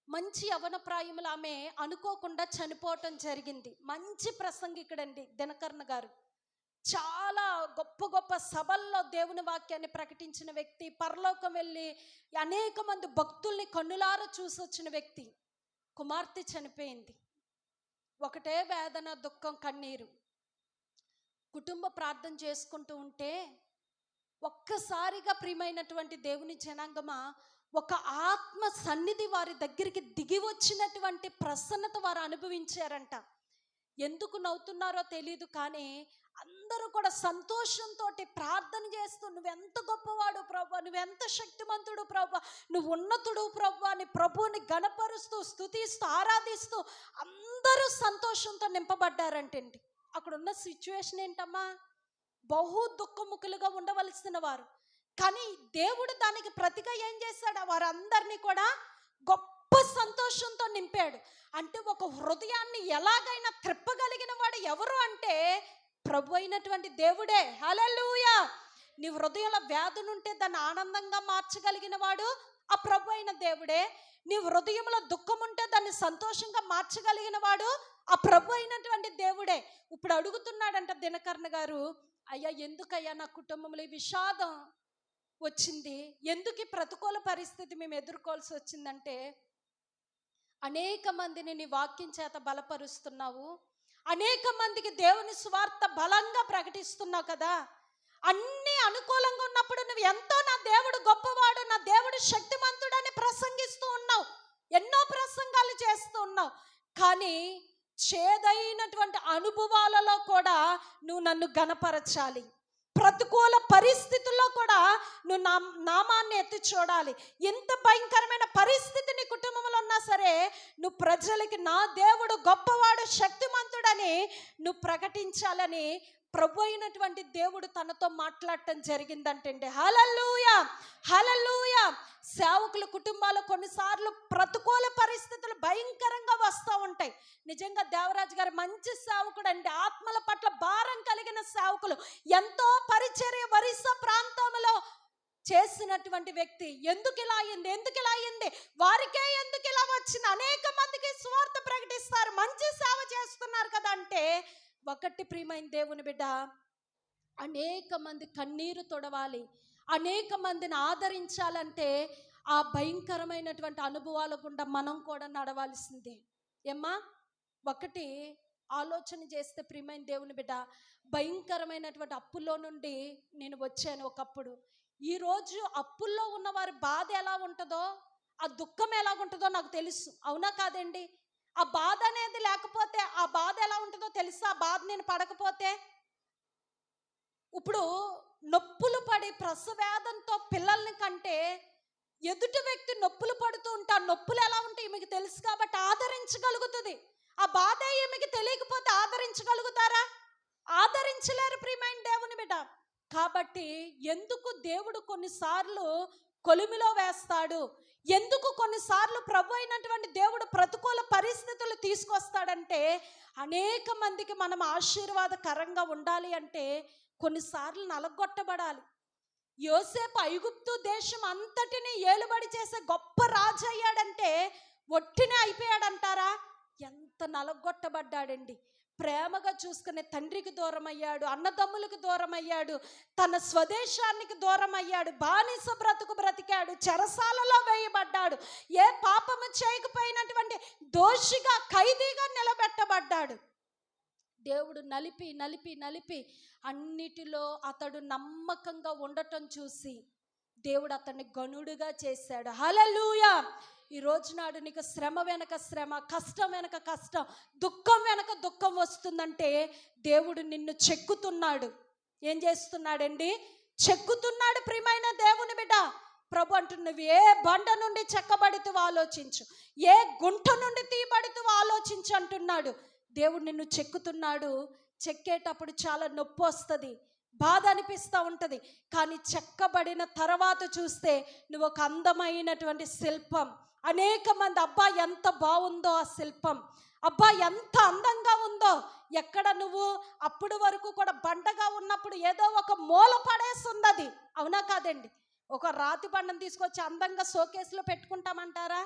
S1: మంచి యవన ప్రాయములు, ఆమె అనుకోకుండా చనిపోవటం జరిగింది. మంచి ప్రసంగికుడండి దినకర్ణ గారు. చాలా గొప్ప గొప్ప సభల్లో దేవుని వాక్యాన్ని ప్రకటించిన వ్యక్తి, పరలోకం వెళ్ళి అనేక మంది భక్తుల్ని కన్నులారా చూసొచ్చిన వ్యక్తి. కుమార్తె చనిపోయింది. ఒకటే వేదన, దుఃఖం, కన్నీరు. కుటుంబ ప్రార్థన చేసుకుంటూ ఉంటే ఒక్కసారిగా ప్రియమైనటువంటి దేవుని జనాంగమా, ఒక ఆత్మ సన్నిధి వారి దగ్గరికి దిగి వచ్చినటువంటి ప్రసన్నత వారు అనుభవించారంట. ఎందుకు నవ్వుతున్నారో తెలియదు కానీ అందరూ కూడా సంతోషంతో ప్రార్థన చేస్తూ, నువ్వెంత గొప్పవాడు ప్రభు, నువ్వెంత శక్తిమంతుడు ప్రభు, నువ్వు ఉన్నతుడు ప్రభు అని ప్రభువుని గణపరుస్తూ, స్తుతిస్తూ, ఆరాధిస్తూ అందరూ సంతోషంతో నింపబడ్డారంటండి. అక్కడ ఉన్న సిచ్యువేషన్ ఏంటమ్మా? బహు దుఃఖముఖులుగా ఉండవలసిన వారు. కానీ దేవుడు దానికి ప్రతిగా ఏం చేశాడు? వారందరినీ కూడా గొప్ప సంతోషంతో నింపాడు. అంటే ఒక హృదయాన్ని ఎలాగైనా త్రిప్పగలిగిన వాడు ఎవరు అంటే ప్రభు అయినటువంటి దేవుడే. హల్లెలూయా. నీ హృదయంలో వ్యాధులు ఉంటే దాన్ని ఆనందంగా మార్చగలిగిన వాడు ఆ ప్రభు అయిన దేవుడే. నీ హృదయంలో దుఃఖం ఉంటే దాన్ని సంతోషంగా మార్చగలిగిన వాడు ఆ ప్రభు అయినటువంటి దేవుడే. ఇప్పుడు అడుగుతున్నాడంట దినకర్ణ గారు, అయ్యా ఎందుకయ్యా నా కుటుంబంలో ఈ విషాదం వచ్చింది, ఎందుకు ఈ ప్రతికూల పరిస్థితి మేము ఎదుర్కోవాల్సి వచ్చిందంటే, అనేక మందిని నీ వాక్యం చేత బలపరుస్తున్నావు, అనేక మందికి దేవుని సువార్త బలంగా ప్రకటిస్తున్నావు కదా, అన్నీ అనుకూలంగా ఉన్నప్పుడు నువ్వు ఎంతో నా దేవుడు గొప్పవాడు, నా దేవుడు శక్తిమంతుడు అని ప్రసంగిస్తూ ఉన్నావు, ఎన్నో ప్రసంగాలు చేస్తూ ఉన్నావు. కానీ చేదైనటువంటి అనుభవాలలో కూడా నువ్వు నన్ను గణపరచాలి, ప్రతికూల పరిస్థితుల్లో కూడా నువ్వు నామాన్ని ఎత్తి చూడాలి. ఎంత భయంకరమైన పరిస్థితి నీ కుటుంబంలో ఉన్నా సరే నువ్వు ప్రజలకి నా దేవుడు గొప్పవాడు, శక్తిమంతుడని నువ్వు ప్రకటించాలని ప్రభు అయినటువంటి దేవుడు తనతో మాట్లాడటం జరిగిందంటండి. హల్లెలూయా, హల్లెలూయా. సేవకుల కుటుంబాలు కొన్నిసార్లు ప్రతికూల పరిస్థితులు భయంకరంగా వస్తూ ఉంటాయి. నిజంగా దేవరాజు గారు మంచి సేవకుడు అండి, ఆత్మల పట్ల భారం కలిగిన సేవకులు, ఎంతో పరిచర్య వరిస ప్రాంతంలో చేసినటువంటి వ్యక్తి. ఎందుకు ఇలా అయింది, వారికే ఎందుకు ఇలా వచ్చింది, అనేక మందికి సువార్త ప్రకటిస్తారు, మంచి సేవ చేస్తున్నారు కదా అంటే, ఒకటి ప్రియమైన దేవుని బిడ్డ, అనేక మంది కన్నీరు తొడవాలి, అనేక మందిని ఆదరించాలంటే ఆ భయంకరమైనటువంటి అనుభవాల గుండా మనం కూడా నడవాల్సిందే. ఏమ్మా, ఒకటి ఆలోచన చేస్తే ప్రియమైన దేవుని బిడ్డ, భయంకరమైనటువంటి అప్పుల్లో నుండి నేను వచ్చాను ఒకప్పుడు. ఈరోజు అప్పుల్లో ఉన్న వారి బాధ ఎలా ఉంటుందో, ఆ దుఃఖం ఎలా ఉంటుందో నాకు తెలుసు. అవునా కాదండి? ఆ బాధ అనేది లేకపోతే ఆ బాధ ఎలా ఉంటుందో తెలుసా? ఆ బాధ నేను పడకపోతే. ఇప్పుడు నొప్పులు పడి ప్రసవేదంతో పిల్లల్ని కంటే ఎదుటి వ్యక్తి నొప్పులు పడుతూ ఉంటే ఆ నొప్పులు ఎలా ఉంటాయి మీకు తెలుసు కాబట్టి ఆదరించగలుగుతుంది. ఆ బాధ ఈమెకి తెలియకపోతే ఆదరించగలుగుతారా? ఆదరించలేరు ప్రియమైన దేవుని బిడ్డ. కాబట్టి ఎందుకు దేవుడు కొన్నిసార్లు కొలిమిలో వేస్తాడు, ఎందుకు కొన్నిసార్లు ప్రభు అయినటువంటి దేవుడు ప్రతికూల పరిస్థితులు తీసుకొస్తాడంటే, అనేక మందికి మనం ఆశీర్వాదకరంగా ఉండాలి అంటే కొన్నిసార్లు నలగొట్టబడాలి. యోసేపు ఐగుప్తు దేశం అంతటిని ఏలుబడి చేసే గొప్ప రాజు అయ్యాడంటే ఒట్టినే అయిపోయాడంటారా? ఎంత నలగొట్టబడ్డాడండి. ప్రేమగా చూసుకునే తండ్రికి దూరం అయ్యాడు, అన్నదమ్ములకు దూరం అయ్యాడు, తన స్వదేశానికి దూరం అయ్యాడు, బానిస బ్రతుకు బ్రతికాడు, చెరసాలలో వేయబడ్డాడు, ఏ పాపము చేయకపోయినటువంటి దోషిగా ఖైదీగా నిలబెట్టబడ్డాడు. దేవుడు నలిపి నలిపి నలిపి అన్నిటిలో అతడు నమ్మకంగా ఉండటం చూసి దేవుడు అతన్ని గనుడుగా చేశాడు. హల్లెలూయా. ఈ రోజు నాడు నీకు శ్రమ వెనక శ్రమ, కష్టం వెనక కష్టం, దుఃఖం వెనక దుఃఖం వస్తుందంటే దేవుడు నిన్ను చెక్కుతున్నాడు. ఏం చేస్తున్నాడండి? చెక్కుతున్నాడు ప్రియమైన దేవుని బిడ్డ. ప్రభు అంటున్నవి ఏ బండ నుండి చెక్కబడితే ఆలోచించు, ఏ గుంట నుండి తీయబడితే ఆలోచించు అంటున్నాడు. దేవుడు నిన్ను చెక్కుతున్నాడు. చెక్కేటప్పుడు చాలా నొప్పి వస్తుంది, బాధ అనిపిస్తూ ఉంటుంది. కానీ చెక్కబడిన తర్వాత చూస్తే నువ్వు ఒక అందమైనటువంటి శిల్పం. అనేక మంది అబ్బా ఎంత బాగుందో ఆ శిల్పం, అబ్బా ఎంత అందంగా ఉందో. ఎక్కడ నువ్వు అప్పుడు వరకు కూడా బండగా ఉన్నప్పుడు ఏదో ఒక మూల పడేస్తుంది అది, అవునా కాదండి? ఒక రాతి బండను తీసుకొచ్చి అందంగా షోకేస్లో పెట్టుకుంటామంటారా?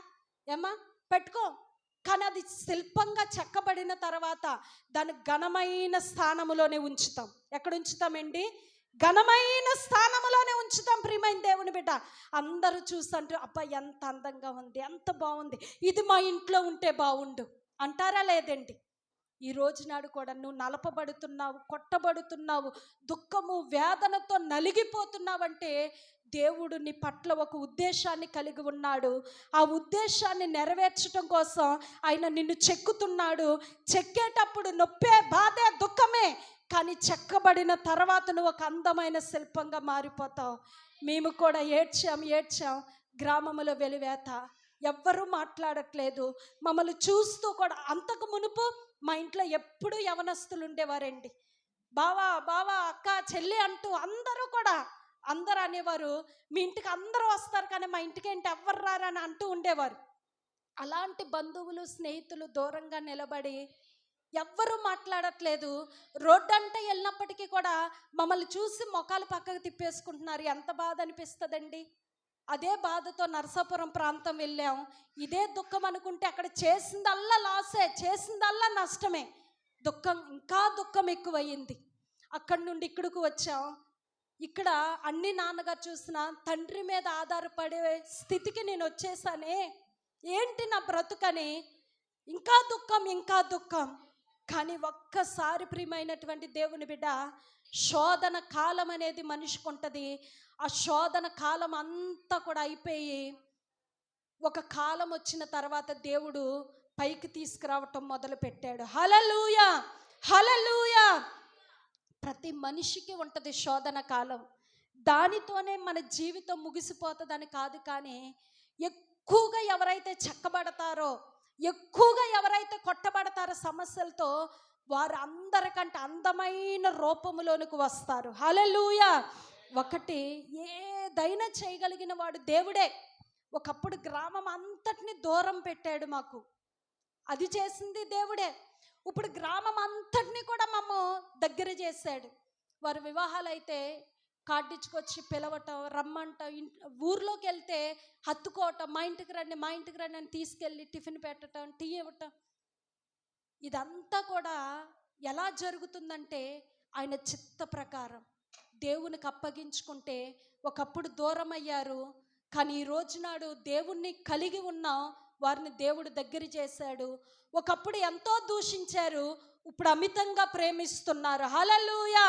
S1: ఏమ్మా, పెట్టుకో. కానీ అది శిల్పంగా చెక్కబడిన తర్వాత దాన్ని ఘనమైన స్థానములోనే ఉంచుతాం. ఎక్కడ ఉంచుతామండి? ఘనమైన స్థానములోనే ఉంచుతాం ప్రియమైన దేవుని బిడ్డ. అందరూ చూస్తుంటే అబ్బా ఎంత అందంగా ఉంది, ఎంత బాగుంది, ఇది మా ఇంట్లో ఉంటే బాగుండు అంటారా? లేదండి. ఈ రోజు నాడు కూడా నువ్వు నలపబడుతున్నావు, కొట్టబడుతున్నావు, దుఃఖము వేదనతో నలిగిపోతున్నావంటే దేవుడు నీ పట్ల ఒక ఉద్దేశాన్ని కలిగి ఉన్నాడు. ఆ ఉద్దేశాన్ని నెరవేర్చడం కోసం ఆయన నిన్ను చెక్కుతున్నాడు. చెక్కేటప్పుడు నొప్పే, బాధే, దుఃఖమే. కానీ చెక్కబడిన తర్వాత నువ్వు ఒక అందమైన శిల్పంగా మారిపోతావు. మేము కూడా ఏడ్చాం. గ్రామంలో వెలివేత, ఎవ్వరూ మాట్లాడట్లేదు. మమ్మల్ని చూస్తూ కూడా, అంతకు మునుపు మా ఇంట్లో ఎప్పుడూ యవనస్తులు ఉండేవారండి. బావా బావా, అక్క, చెల్లి అంటూ అందరూ అనేవారు. మీ ఇంటికి అందరూ వస్తారు కానీ మా ఇంటికి ఏంటి ఎవ్వరు రారని అంటూ ఉండేవారు. అలాంటి బంధువులు, స్నేహితులు దూరంగా నిలబడి ఎవ్వరూ మాట్లాడట్లేదు. రోడ్డు అంటే వెళ్ళినప్పటికీ కూడా మమ్మల్ని చూసి మొఖాలు పక్కకు తిప్పేసుకుంటున్నారు. ఎంత బాధ అనిపిస్తుందండి. అదే బాధతో నరసాపురం ప్రాంతం వెళ్ళాం. ఇదే దుఃఖం అనుకుంటే అక్కడ చేసిందల్లా లాసే, చేసిందల్లా నష్టమే. ఇంకా దుఃఖం ఎక్కువయ్యింది. అక్కడి నుండి ఇక్కడికి వచ్చాం. ఇక్కడ అన్ని నాన్నగారు చూసిన తండ్రి మీద ఆధారపడే స్థితికి నేను వచ్చేసానే, ఏంటి నా బ్రతుకని ఇంకా దుఃఖం. కానీ ఒక్కసారి ప్రియమైనటువంటి దేవుని బిడ్డ, శోధన కాలం అనేది మనిషికి ఉంటుంది. ఆ శోధన కాలం అంతా కూడా అయిపోయి ఒక కాలం వచ్చిన తర్వాత దేవుడు పైకి తీసుకురావటం మొదలు పెట్టాడు. హల్లెలూయా, హల్లెలూయా. ప్రతి మనిషికి ఉంటుంది శోధన కాలం. దానితోనే మన జీవితం ముగిసిపోతుందని కాదు, కానీ ఎక్కువగా ఎవరైతే చెక్కబడతారో, ఎక్కువగా ఎవరైతే కొట్టబడతారో సమస్యలతో, వారు అందరికంటే అందమైన రూపంలోనికి వస్తారు. హల్లెలూయా. ఒకటి, ఏదైనా చేయగలిగిన వాడు దేవుడే. ఒకప్పుడు గ్రామం అంతటిని దూరం పెట్టాడు మాకు, అది చేసింది దేవుడే. ఇప్పుడు గ్రామం అంతటిని కూడా మమ్మ దగ్గర చేశాడు. వారి వివాహాలు అయితే కార్డిచ్చుకొచ్చి పిలవటం, రమ్మంటాం, ఊర్లోకి వెళ్తే హత్తుకోవటం, మా ఇంటికి రండి అని తీసుకెళ్ళి టిఫిన్ పెట్టడం, టీ ఇవ్వటం. ఇదంతా కూడా ఎలా జరుగుతుందంటే ఆయన చిత్త ప్రకారం దేవునికి అప్పగించుకుంటే. ఒకప్పుడు దూరం అయ్యారు, కానీ ఈ రోజు నాడు దేవుణ్ణి కలిగి ఉన్నాం, వారిని దేవుడు దగ్గర చేశాడు. ఒకప్పుడు ఎంతో దూషించారు, ఇప్పుడు అమితంగా ప్రేమిస్తున్నారు. హల్లెలూయా,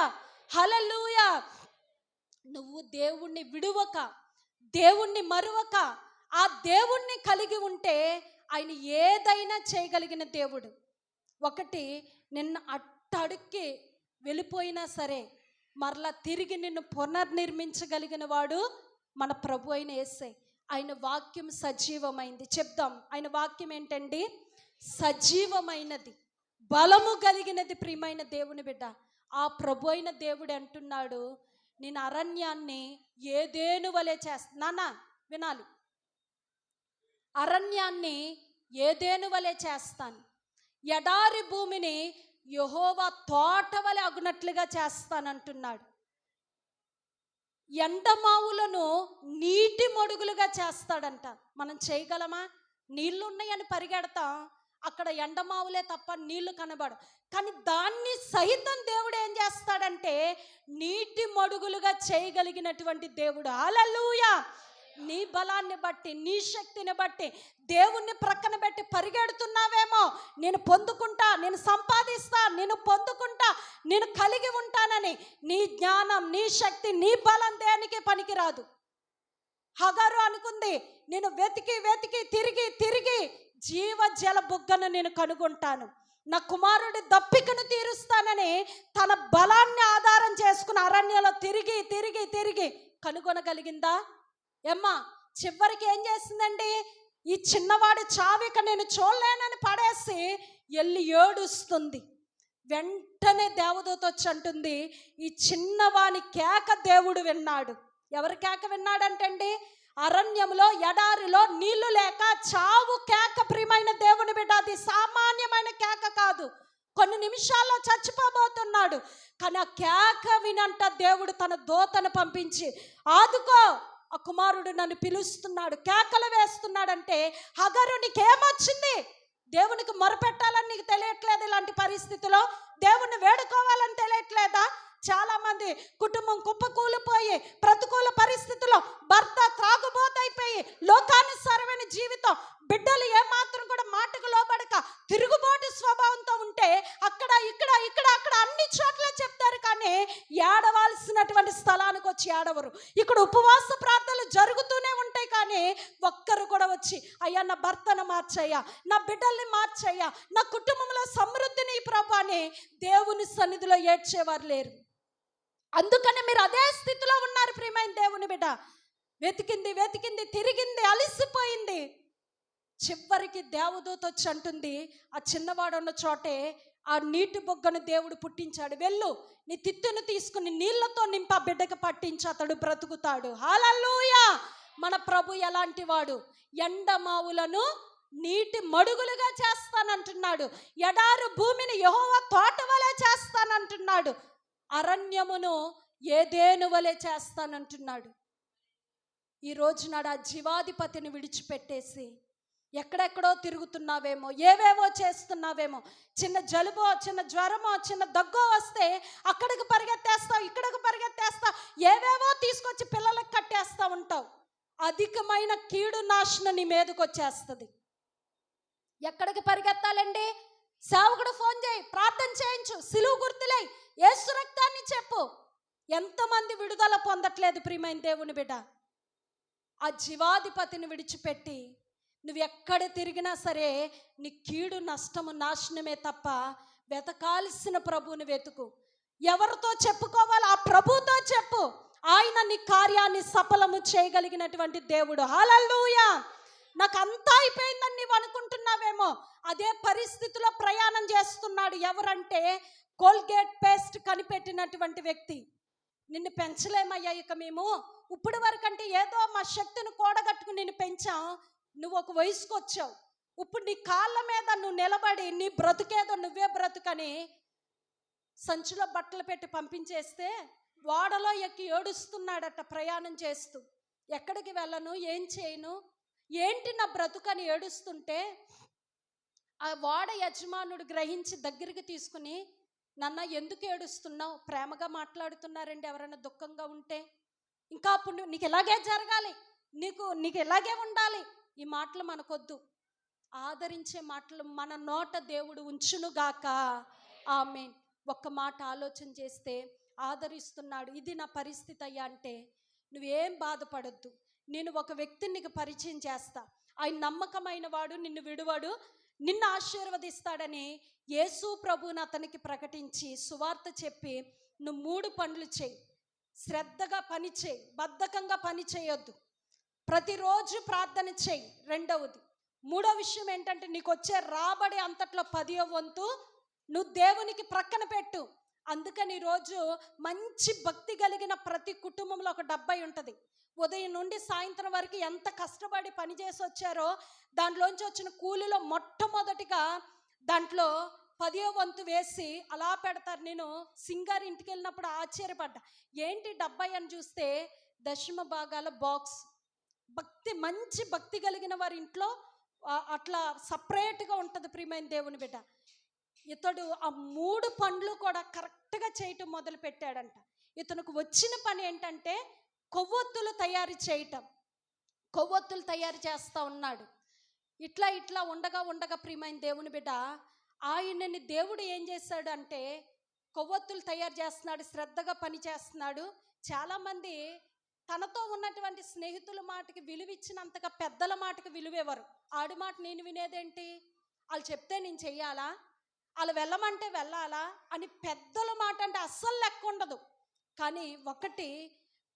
S1: హల్లెలూయా. నువ్వు దేవుణ్ణి విడువక, దేవుణ్ణి మరువక, ఆ దేవుణ్ణి కలిగి ఉంటే ఆయన ఏదైనా చేయగలిగిన దేవుడు. ఒకటి, నిన్ను అట్టడుక్కి వెళ్ళిపోయినా సరే మరలా తిరిగి నిన్ను పునర్నిర్మించగలిగిన వాడు మన ప్రభు అయిన యేసే. ఆయన వాక్యం సజీవమైంది. చెప్దాం, ఆయన వాక్యం ఏంటండి? సజీవమైనది, బలము కలిగినది. ప్రియమైన దేవుని బిడ్డ, ఆ ప్రభు అయిన దేవుడు అంటున్నాడు, నేను అరణ్యాన్ని ఏదేను వలె నాన్న వినాలి, అరణ్యాన్ని ఏదేను వలె చేస్తాను, ఎడారి భూమిని యెహోవా తోట వలె అగునట్లుగా చేస్తానంటున్నాడు. ఎండమావులను నీటి మడుగులుగా చేస్తాడంట. మనం చేయగలమా? నీళ్లు ఉన్నాయని పరిగెడతాం, అక్కడ ఎండమావులే తప్ప నీళ్లు కనబడు. కానీ దాన్ని సైతం దేవుడు ఏం చేస్తాడంటే నీటి మడుగులుగా చేయగలిగినటువంటి దేవుడు. హల్లెలూయా! నీ బలాన్ని బట్టి, నీ శక్తిని బట్టి దేవుణ్ణి ప్రక్కన పెట్టి పరిగెడుతున్నావేమో, నేను పొందుకుంటా, నేను సంపాదిస్తా, నేను పొందుకుంటా, నేను కలిగి ఉంటానని. నీ జ్ఞానం, నీ శక్తి, నీ బలం దేనికి పనికిరాదు. హగారు అనుకుంది, నేను వెతికి వెతికి తిరిగి తిరిగి జీవజల బుగ్గను నేను కనుగొంటాను, నా కుమారుడి దప్పికను తీరుస్తానని తన బలాన్ని ఆధారం చేసుకుని అరణ్యంలో తిరిగి తిరిగి తిరిగి కనుగొనగలిగిందా? ఏమ్మా, చివరికి ఏం చేసిందండి? ఈ చిన్నవాడి చావిక నేను చూడలేనని పడేసి వెళ్ళి ఏడుస్తుంది. వెంటనే దేవదూత వచ్చి అంటుంది, ఈ చిన్నవాని కేక దేవుడు విన్నాడు. ఎవరి కేక విన్నాడంటండి? అరణ్యంలో, ఎడారిలో నీళ్లు లేక చావు కేక. ప్రియమైన దేవుని బిడ్డ, అది సామాన్యమైన కేక కాదు. కొన్ని నిమిషాల్లో చచ్చిపోబోతున్నాడు. కానీ ఆ కేక వినంట దేవుడు తన దూతను పంపించి, ఆదుకో, ఆ కుమారుడు నన్ను పిలుస్తున్నాడు, కేకలు వేస్తున్నాడంటే, హగరు నీకేమొచ్చింది? దేవునికి మొరపెట్టాలని నీకు తెలియట్లేదు? ఇలాంటి పరిస్థితిలో దేవుణ్ణి వేడుకోవాలని తెలియట్లేదా? చాలా మంది కుటుంబం కుప్పకూలిపోయి, ప్రతికూల పరిస్థితుల్లో భర్త త్రాగుబోతైపోయి, లోకానుసారమైన జీవితం, బిడ్డలు ఏమాత్రం కూడా మాటకు లోబడక తిరుగుబాటు స్వభావంతో ఉంటే అక్కడ ఇక్కడ ఇక్కడ అక్కడ అన్ని చోట్ల చెప్తారు, కానీ ఏడవాల్సినటువంటి స్థలానికి వచ్చి ఏడవరు. ఇక్కడ ఉపవాస ప్రార్థనలు జరుగుతూనే ఉంటాయి, కానీ ఒక్కరు కూడా వచ్చి, అయ్యా నా భర్తను మార్చయ్యా, నా బిడ్డల్ని మార్చయ్యా, నా కుటుంబంలో సమృద్ధిని ప్రభు అని దేవుని సన్నిధిలో ఏడ్చేవారు లేరు. అందుకని మీరు అదే స్థితిలో ఉన్నారు. ప్రియమైన దేవుని బిడ్డ, వెతికింది వెతికింది తిరిగింది, అలిసిపోయింది. చివరికి దేవదూత వచ్చి అంటుంది, ఆ చిన్నవాడు ఉన్న చోటే ఆ నీటి బొగ్గను దేవుడు పుట్టించాడు, వెళ్ళు, నీ తిత్తును తీసుకుని నీళ్లతో నింపి ఆ బిడ్డకు పట్టించి అతడు బ్రతుకుతాడు. హల్లెలూయా! మన ప్రభు ఎలాంటి వాడు? ఎండమావులను నీటి మడుగులుగా చేస్తానంటున్నాడు, ఎడారు భూమిని యెహోవా తోట వలె చేస్తానంటున్నాడు, అరణ్యమును ఏదేను వలె చేస్తానంటున్నాడు. ఈ రోజు నాడు ఆ జీవాధిపతిని విడిచిపెట్టేసి ఎక్కడెక్కడో తిరుగుతున్నావేమో, ఏవేవో చేస్తున్నావేమో. చిన్న జలుబో, చిన్న జ్వరమో, చిన్న దగ్గో వస్తే అక్కడికి పరిగెత్తేస్తావు, ఇక్కడికి పరిగెత్తేస్తావు, ఏవేవో తీసుకొచ్చి పిల్లలకు కట్టేస్తూ ఉంటావు. అధికమైన కీడు నాశనం నీ మీదకి వచ్చేస్తుంది. ఎక్కడికి పరిగెత్తాలండి? సేవకుడు ఫోన్ చేయి, ప్రార్థన చేయించు, సిలువ గుర్తులై, యేసు రక్తాన్ని చెప్పు. ఎంతమంది విడుదల పొందట్లేదు ప్రియమైన దేవుని బిడ్డ? ఆ జీవాధిపతిని విడిచిపెట్టి నువ్వు ఎక్కడ తిరిగినా సరే నీ కీడు, నష్టము, నాశనమే తప్ప వెతకాల్సిన ప్రభువుని వెతుకు. ఎవరితో చెప్పుకోవాలి? ఆ ప్రభువుతో చెప్పు. ఆయన నీ కార్యాన్ని సఫలము చేయగలిగినటువంటి దేవుడు. హల్లెలూయా! నాకు అంతా అయిపోయిందని నీవు అనుకుంటున్నావేమో, అదే పరిస్థితిలో ప్రయాణం చేస్తున్నాడు. ఎవరంటే కోల్గేట్ పేస్ట్ కనిపెట్టినటువంటి వ్యక్తి. నిన్ను పెంచలేమయ్యా ఇక మేము, ఇప్పుడు వరకంటే ఏదో మా శక్తిని కూడగట్టుకుని నిన్ను పెంచాం, నువ్వు ఒక వయసుకు వచ్చావు, ఇప్పుడు నీ కాళ్ళ మీద నువ్వు నిలబడి నీ బ్రతుకేదో నువ్వే బ్రతుకని సంచిలో బట్టలు పెట్టి పంపించేస్తే ఓడలో ఎక్కి ఏడుస్తున్నాడట ప్రయాణం చేస్తూ. ఎక్కడికి వెళ్ళను, ఏం చేయను, ఏంటి నా బ్రతుకని ఏడుస్తుంటే ఆ ఓడ యజమానుడు గ్రహించి దగ్గరికి తీసుకుని, నన్న ఎందుకు ఏడుస్తున్నావు? ప్రేమగా మాట్లాడుతున్నారండి ఎవరైనా దుఃఖంగా ఉంటే. ఇంకా అప్పుడు నీకు ఇలాగే జరగాలి, నీకు ఇలాగే ఉండాలి, ఈ మాటలు మనకొద్దు. ఆదరించే మాటలు మన నోట దేవుడు ఉంచునుగాక. ఆమేన్. ఒక్క మాట ఆలోచన చేస్తే, ఆదరిస్తున్నాడు, ఇది నా పరిస్థితి అయ్యా అంటే నువ్వేం బాధపడొద్దు. నేను ఒక వ్యక్తిని నీకు పరిచయం చేస్తా, ఆయన నమ్మకమైన వాడు, నిన్ను విడువాడు, నిన్ను ఆశీర్వదిస్తాడని యేసు ప్రభువుని అతనికి ప్రకటించి సువార్త చెప్పి, నువ్వు 3 పనులు చేయి. శ్రద్ధగా పని చేయి, బద్ధకంగా పని చేయొద్దు, ప్రతిరోజు ప్రార్థన చేయి. రెండవది, మూడో విషయం ఏంటంటే, నీకు వచ్చే రాబడి అంతట్లో 10వ వంతు నువ్వు దేవునికి ప్రక్కన పెట్టు. అందుకని ఈరోజు మంచి భక్తి కలిగిన ప్రతి కుటుంబంలో ఒక 70 ఉంటుంది. ఉదయం నుండి సాయంత్రం వరకు ఎంత కష్టపడి పనిచేసి వచ్చారో దాంట్లోంచి వచ్చిన కూలిలో మొట్టమొదటిగా దాంట్లో 10వ వంతు వేసి అలా పెడతారు. నేను సింగారి ఇంటికి వెళ్ళినప్పుడు ఆశ్చర్యపడ్డా, ఏంటి 70 అని చూస్తే దశమ భాగాల బాక్స్. మంచి భక్తి కలిగిన వారి ఇంట్లో అట్లా సపరేట్గా ఉంటుంది. ప్రియమైన దేవుని బిడ్డ, ఇతడు ఆ 3 పనులు కూడా కరెక్ట్గా చేయటం మొదలు పెట్టాడంట. ఇతనికి వచ్చిన పని ఏంటంటే కొవ్వొత్తులు తయారు చేయటం. కొవ్వొత్తులు తయారు చేస్తూ ఉన్నాడు. ఇట్లా ఉండగా ప్రియమైన దేవుని బిడ్డ, ఆయనని దేవుడు ఏం చేశాడు అంటే కొవ్వొత్తులు తయారు చేస్తున్నాడు, శ్రద్ధగా పని చేస్తున్నాడు. చాలామంది తనతో ఉన్నటువంటి స్నేహితుల మాటకి విలువ ఇచ్చినంతగా పెద్దల మాటకి విలువేవారు. ఆడి మాట నేను వినేదేంటి, వాళ్ళు చెప్తే నేను చెయ్యాలా, వాళ్ళు వెళ్ళమంటే వెళ్ళాలా అని పెద్దల మాట అంటే అస్సలు లెక్క ఉండదు. కానీ ఒకటి,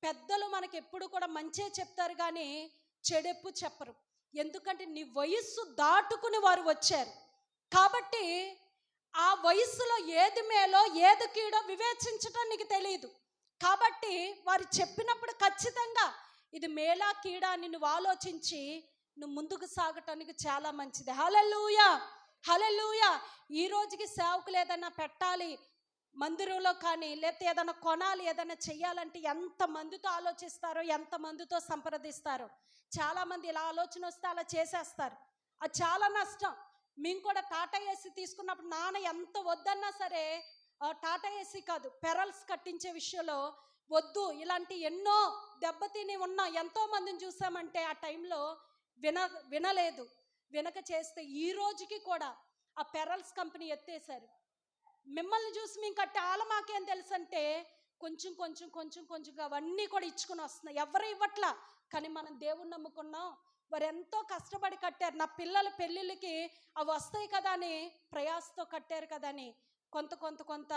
S1: పెద్దలు మనకి ఎప్పుడు కూడా మంచే చెప్తారు కానీ చెడెప్పు చెప్పరు. ఎందుకంటే నీ వయస్సు దాటుకుని వారు వచ్చారు కాబట్టి ఆ వయసులో ఏది మేలో ఏది కీడో వివేచించటం నీకు తెలియదు. కాబట్టి వారు చెప్పినప్పుడు ఖచ్చితంగా ఇది మేలా కీడా అని నువ్వు ఆలోచించి నువ్వు ముందుకు సాగటానికి చాలా మంచిది. హల్లెలూయా, హల్లెలూయా. ఈ రోజుకి సేవకులు ఏదైనా పెట్టాలి మందిరంలో కానీ, లేకపోతే ఏదైనా కొనాలి, ఏదైనా చెయ్యాలంటే ఎంతమందితో ఆలోచిస్తారో, ఎంతమందితో సంప్రదిస్తారో. చాలామంది ఇలా ఆలోచన వస్తే అలా చేసేస్తారు. అది చాలా నష్టం. మేము కూడా టాటా ఏసీ తీసుకున్నప్పుడు నాన్న ఎంత వద్దన్నా సరే, టాటా ఏసీ కాదు పెరల్స్ కట్టించే విషయంలో వద్దు, ఇలాంటి ఎన్నో దెబ్బతిని ఉన్న ఎంతో మందిని చూసామంటే ఆ టైంలో వినలేదు. వినక చేస్తే ఈ రోజుకి కూడా ఆ పెరల్స్ కంపెనీ ఎత్తేసారు. మిమ్మల్ని చూసి మేము కట్టే మాకేం తెలుసు అంటే కొంచెంగా అవన్నీ కూడా ఇచ్చుకుని వస్తున్నాయి. ఎవరు ఇవ్వట్లా, కానీ మనం దేవుణ్ణి నమ్ముకున్నాం. వారు ఎంతో కష్టపడి కట్టారు. నా పిల్లల పెళ్ళిళ్ళకి అవి వస్తాయి కదా అని ప్రయాసతో కట్టారు కదా అని కొంత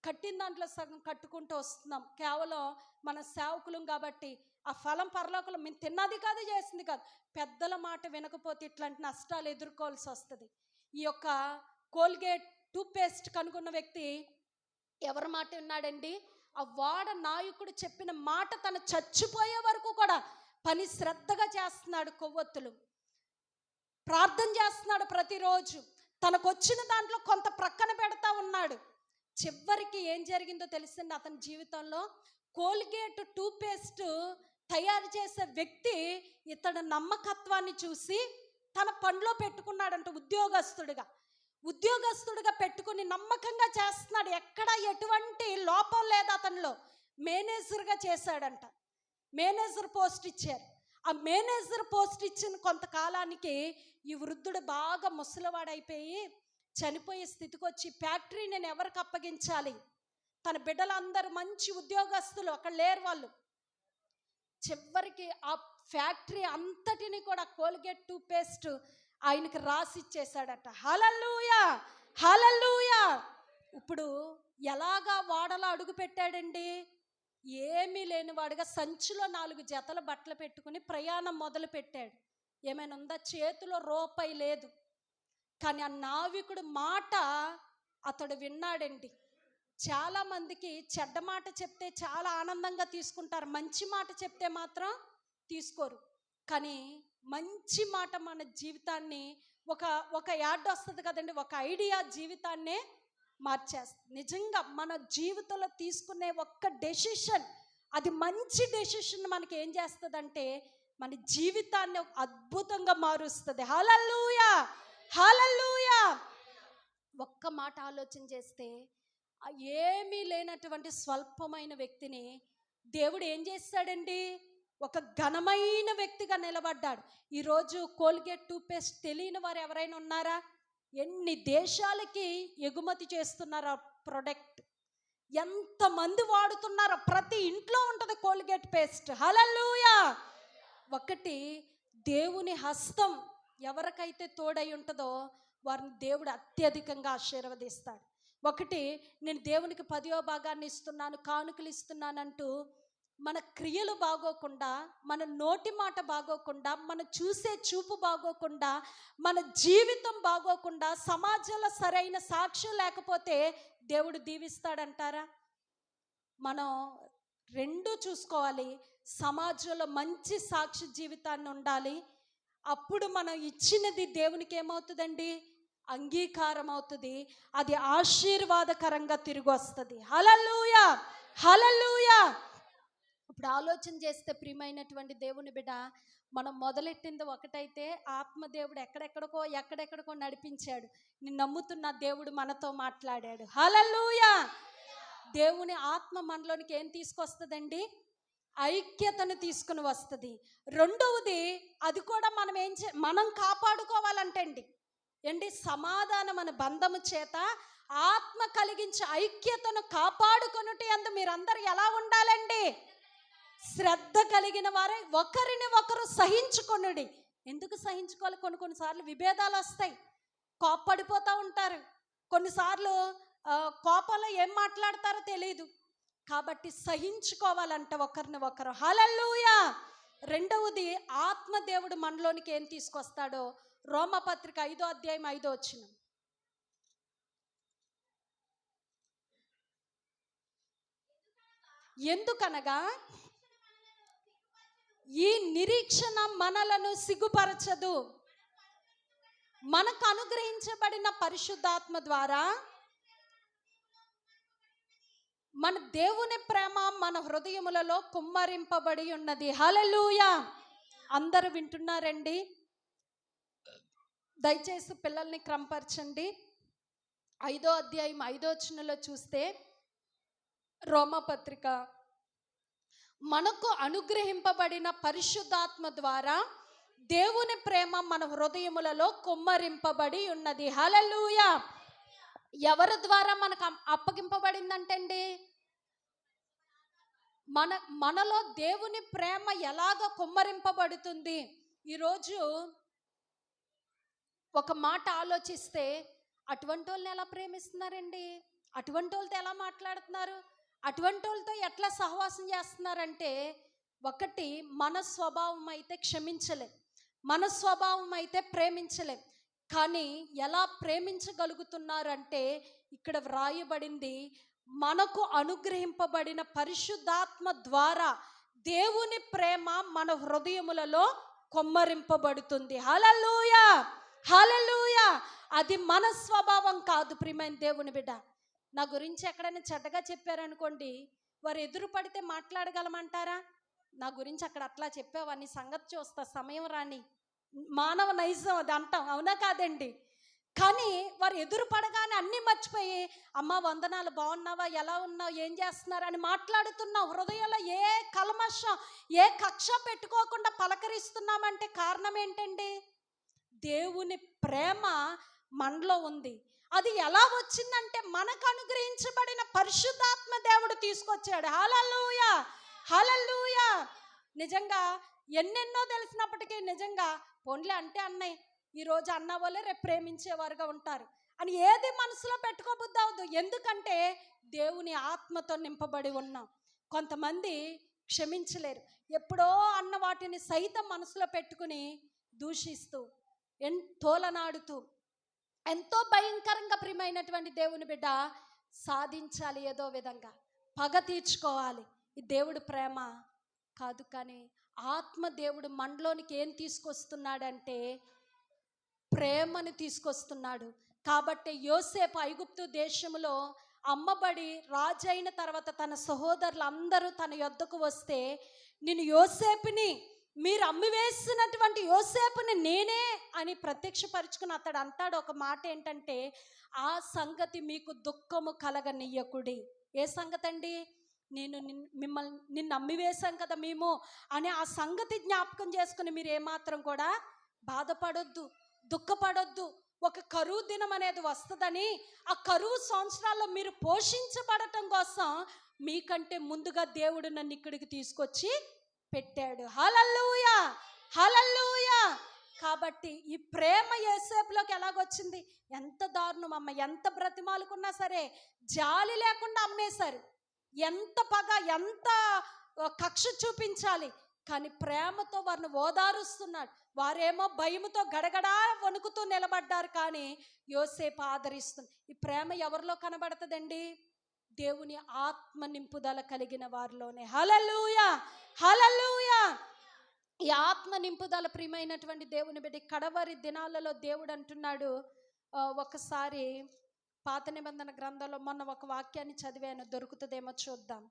S1: కట్టిన దాంట్లో సగం కట్టుకుంటూ వస్తున్నాం. కేవలం మన సేవకులం కాబట్టి ఆ ఫలం పరలోకంలో మేము తిన్నది కాదు, చేసింది కాదు. పెద్దల మాట వినకపోతే ఇట్లాంటి నష్టాలు ఎదుర్కోవాల్సి వస్తుంది. ఈ యొక్క కోల్గేట్ టూత్పేస్ట్ కనుగొన్న వ్యక్తి ఎవరి మాట విన్నాడండి? ఆ వాడ నాయకుడు చెప్పిన మాట తను చచ్చిపోయే వరకు కూడా పని శ్రద్ధగా చేస్తున్నాడు. కొవ్వొత్తులు ప్రార్థన చేస్తున్నాడు ప్రతిరోజు. తనకు వచ్చిన దాంట్లో కొంత ప్రక్కన పెడతా ఉన్నాడు. చివరికి ఏం జరిగిందో తెలిసింది అతని జీవితంలో. కోల్గేట్ టూత్పేస్ట్ తయారు చేసే వ్యక్తి ఇతడు నమ్మకత్వాన్ని చూసి తన పనిలో పెట్టుకున్నాడంట. ఉద్యోగస్తుడిగా పెట్టుకుని నమ్మకంగా చేస్తున్నాడు. ఎక్కడ ఎటువంటి లోపం లేదు అతనిలో. మేనేజర్గా చేశాడంట. మేనేజర్ పోస్ట్ ఇచ్చారు. ఆ మేనేజర్ పోస్ట్ ఇచ్చిన కొంతకాలానికి ఈ వృద్ధుడు బాగా ముసలివాడైపోయి చనిపోయే స్థితికి వచ్చి ఫ్యాక్టరీ నేను ఎవరికి అప్పగించాలి, తన బిడ్డలందరూ మంచి ఉద్యోగస్తులు అక్కడ లేరు వాళ్ళు. చివరికి ఆ ఫ్యాక్టరీ అంతటిని కూడా కోల్గేట్ టూత్పేస్ట్ ఆయనకి రాసి ఇచ్చేశాడట. హల్లెలూయా, హల్లెలూయా. ఇప్పుడు ఎలాగా వాడలో అడుగు పెట్టాడండి? ఏమీ లేనివాడుగా సంచిలో 4 జతల బట్టలు పెట్టుకుని ప్రయాణం మొదలు పెట్టాడు. ఏమైనా ఉందా? చేతిలో రూపాయి లేదు. కానీ ఆ నావికుడు మాట అతడు విన్నాడండి. చాలామందికి చెడ్డ మాట చెప్తే చాలా ఆనందంగా తీసుకుంటారు, మంచి మాట చెప్తే మాత్రం తీసుకోరు. కానీ మంచి మాట మన జీవితాన్ని ఒక యాడ్ వస్తుంది కదండి, ఒక ఐడియా జీవితాన్నే మార్చేస్తుంది. నిజంగా మన జీవితంలో తీసుకునే ఒక్క డెసిషన్, అది మంచి డెసిషన్ మనకి ఏం చేస్తుందంటే మన జీవితాన్ని అద్భుతంగా మారుస్తుంది. హల్లెలూయా, హల్లెలూయా. ఒక్క మాట ఆలోచన చేస్తే ఏమీ లేనటువంటి స్వల్పమైన వ్యక్తిని దేవుడు ఏం చేస్తాడండి? ఒక ఘనమైన వ్యక్తిగా నిలబడ్డాడు. ఈరోజు కోల్గేట్ టూత్పేస్ట్ తెలియని వారు ఎవరైనా ఉన్నారా? ఎన్ని దేశాలకి ఎగుమతి చేస్తున్నారు ఆ ప్రొడక్ట్, ఎంతమంది వాడుతున్నారో. ప్రతి ఇంట్లో ఉంటుంది కోల్గేట్ పేస్ట్. హల్లెలూయా. ఒకటి దేవుని హస్తం ఎవరికైతే తోడై ఉంటుందో వారిని దేవుడు అత్యధికంగా ఆశీర్వదిస్తాడు. ఒకటి, నేను దేవునికి 10వ భాగాన్ని ఇస్తున్నాను, కానుకలు ఇస్తున్నానంటూ మన క్రియలు బాగోకుండా, మన నోటి మాట బాగోకుండా, మన చూసే చూపు బాగోకుండా, మన జీవితం బాగోకుండా, సమాజంలో సరైన సాక్ష్యం లేకపోతే దేవుడు దీవిస్తాడంటారా? మనం రెండూ చూసుకోవాలి. సమాజంలో మంచి సాక్షి జీవితాన్ని ఉండాలి. అప్పుడు మనం ఇచ్చినది దేవునికి ఏమవుతుందండి? అంగీకారం అవుతుంది. అది ఆశీర్వాదకరంగా తిరిగి వస్తుంది. హల్లెలూయా, హల్లెలూయా. ఇప్పుడు ఆలోచన చేస్తే ప్రియమైనటువంటి దేవుని బిడ్డ, మనం మొదలెట్టింది ఒకటైతే ఆత్మదేవుడు ఎక్కడెక్కడికో నడిపించాడు. నేను నమ్ముతున్న దేవుడు మనతో మాట్లాడాడు. హల్లెలూయా. దేవుని ఆత్మ మనలోనికి ఏం తీసుకొస్తుందండి? ఐక్యతను తీసుకుని వస్తుంది. రెండవది, అది కూడా మనం కాపాడుకోవాలంటండి సమాధానం అనే బంధము చేత ఆత్మ కలిగించే ఐక్యతను కాపాడుకొనుట యందు మీరందరూ ఎలా ఉండాలండి? శ్రద్ధ కలిగిన వారే ఒకరిని ఒకరు సహించుకొనుడి. ఎందుకు సహించుకోవాలి? కొన్నిసార్లు విభేదాలు వస్తాయి, కోప్పడిపోతూ ఉంటారు. కొన్నిసార్లు కోపంలో ఏం మాట్లాడతారో తెలియదు. కాబట్టి సహించుకోవాలంట ఒకరిని ఒకరు. హల్లెలూయా. రెండవది, ఆత్మదేవుడు మనలోనికి ఏం తీసుకొస్తాడో రోమపత్రిక 5వ అధ్యాయం 5వ వచనం. ఎందుకనగా ఈ నిరీక్షణ మనలను సిగ్గుపరచదు, మనకు అనుగ్రహించబడిన పరిశుద్ధాత్మ ద్వారా మన దేవుని ప్రేమ మన హృదయములలో కుమ్మరింపబడి ఉన్నది. హల్లెలూయా. అందరూ వింటున్నారండి? దయచేసి పిల్లల్ని క్రమపరచండి. 5వ అధ్యాయం 5వ వచనంలో చూస్తే రోమపత్రిక, మనకు అనుగ్రహింపబడిన పరిశుద్ధాత్మ ద్వారా దేవుని ప్రేమ మన హృదయములలో కుమ్మరింపబడి ఉన్నది. హల్లెలూయా. ఎవరి ద్వారా మనకు అప్పగింపబడిందంటండి? మనలో దేవుని ప్రేమ ఎలాగ కుమ్మరింపబడుతుంది? ఈరోజు ఒక మాట ఆలోచిస్తే, అటువంటి వాళ్ళని ఎలా ప్రేమిస్తున్నారండి? అటువంటి వాళ్ళతో ఎలా మాట్లాడుతున్నారు? అటువంటి వాళ్ళతో ఎట్లా సహవాసం చేస్తున్నారంటే, ఒకటి, మన స్వభావం అయితే క్షమించలేం, మన స్వభావం అయితే ప్రేమించలేం. కానీ ఎలా ప్రేమించగలుగుతున్నారంటే, ఇక్కడ వ్రాయబడింది, మనకు అనుగ్రహింపబడిన పరిశుద్ధాత్మ ద్వారా దేవుని ప్రేమ మన హృదయములలో కొమ్మరింపబడుతుంది. హల్లెలూయా, హల్లెలూయా. అది మన స్వభావం కాదు. ప్రియమైన దేవుని బిడ్డ, నా గురించి ఎక్కడైనా చెడ్డగా చెప్పారనుకోండి, వారు ఎదురు పడితే మాట్లాడగలమంటారా? నా గురించి అక్కడ అట్లా చెప్పావని సంగతి చూస్తా, సమయం రాని, మానవ నైజం అది అంటాం, అవునా కాదండి? కానీ వారు ఎదురు పడగానే అన్నీ మర్చిపోయి, అమ్మ వందనాలు, బాగున్నావా, ఎలా ఉన్నావు, ఏం చేస్తున్నారు అని మాట్లాడుతున్నాం. హృదయంలో ఏ కల్మషం, ఏ కక్ష పెట్టుకోకుండా పలకరిస్తున్నామంటే కారణం ఏంటండి? దేవుని ప్రేమ మనలో ఉంది. అది ఎలా వచ్చిందంటే, మనకు అనుగ్రహించబడిన పరిశుద్ధాత్మ దేవుడు తీసుకొచ్చాడు. హల్లెలూయా, హల్లెలూయా. నిజంగా ఎన్నెన్నో తెలిసినప్పటికీ నిజంగా పోన్లే అంటే అన్నయ్య, ఈరోజు అన్న వాళ్ళే రేపు ప్రేమించేవారుగా ఉంటారు అని ఏది మనసులో పెట్టుకోబుద్ది అవ్వదు. ఎందుకంటే దేవుని ఆత్మతో నింపబడి ఉన్నాం. కొంతమంది క్షమించలేరు, ఎప్పుడో అన్న వాటిని సైతం మనసులో పెట్టుకుని దూషిస్తూ తోలనాడుతూ ఎంతో భయంకరంగా, ప్రియమైనటువంటి దేవుని బిడ్డ, సాధించాలి ఏదో విధంగా, పగ తీర్చుకోవాలి. ఈ దేవుడు ప్రేమ కాదు. కానీ ఆత్మ దేవుడు మనలోనికి ఏం తీసుకొస్తున్నాడంటే ప్రేమను తీసుకొస్తున్నాడు. కాబట్టి యోసేపు ఐగుప్తు దేశంలో అమ్మబడి రాజైన తర్వాత తన సహోదరులు అందరూ తన యొద్దకు వస్తే, నేను యోసేపుని, మీరు అమ్మివేసినటువంటి యోసేపుని నేనే అని ప్రత్యక్షపరుచుకుని అతడు అంటాడు ఒక మాట ఏంటంటే, ఆ సంగతి మీకు దుఃఖము కలగనీయకుడి. ఏ సంగతి అండి? నిన్ను అమ్మివేశాం కదా మేము అని ఆ సంగతి జ్ఞాపకం చేసుకుని మీరు ఏమాత్రం కూడా బాధపడొద్దు, దుఃఖపడొద్దు. ఒక కరువు దినం అనేది వస్తుందని, ఆ కరువు సంవత్సరాల్లో మీరు పోషించబడటం కోసం మీకంటే ముందుగా దేవుడు నన్ను ఇక్కడికి తీసుకొచ్చి పెట్టాడు. హల్లెలూయా, హల్లెలూయా. కాబట్టి ఈ ప్రేమ యోసేపులోకి ఎలాగొచ్చింది? ఎంత దారుణం అమ్మ, ఎంత బ్రతిమాలుకున్నా సరే జాలి లేకుండా అమ్మేశారు. ఎంత పగ, ఎంత కక్ష చూపించాలి, కానీ ప్రేమతో వారిని ఓదారుస్తున్నాడు. వారేమో భయముతో గడగడా వణుకుతూ నిలబడ్డారు, కానీ యోసేపు ఆదరిస్తుంది. ఈ ప్రేమ ఎవరిలో కనబడుతుందండి? దేవుని ఆత్మ నింపుదల కలిగిన వారిలోనే. హల్లెలూయా, హల్లెలూయా. ఈ ఆత్మ నింపుదల ప్రియమైనటువంటి దేవుని బిడ్డ కడవరి దినాలలో దేవుడు అంటున్నాడు. ఒకసారి పాత నిబంధన గ్రంథంలో మొన్న ఒక వాక్యాన్ని చదివాను, దొరుకుతుందేమో చూద్దాం.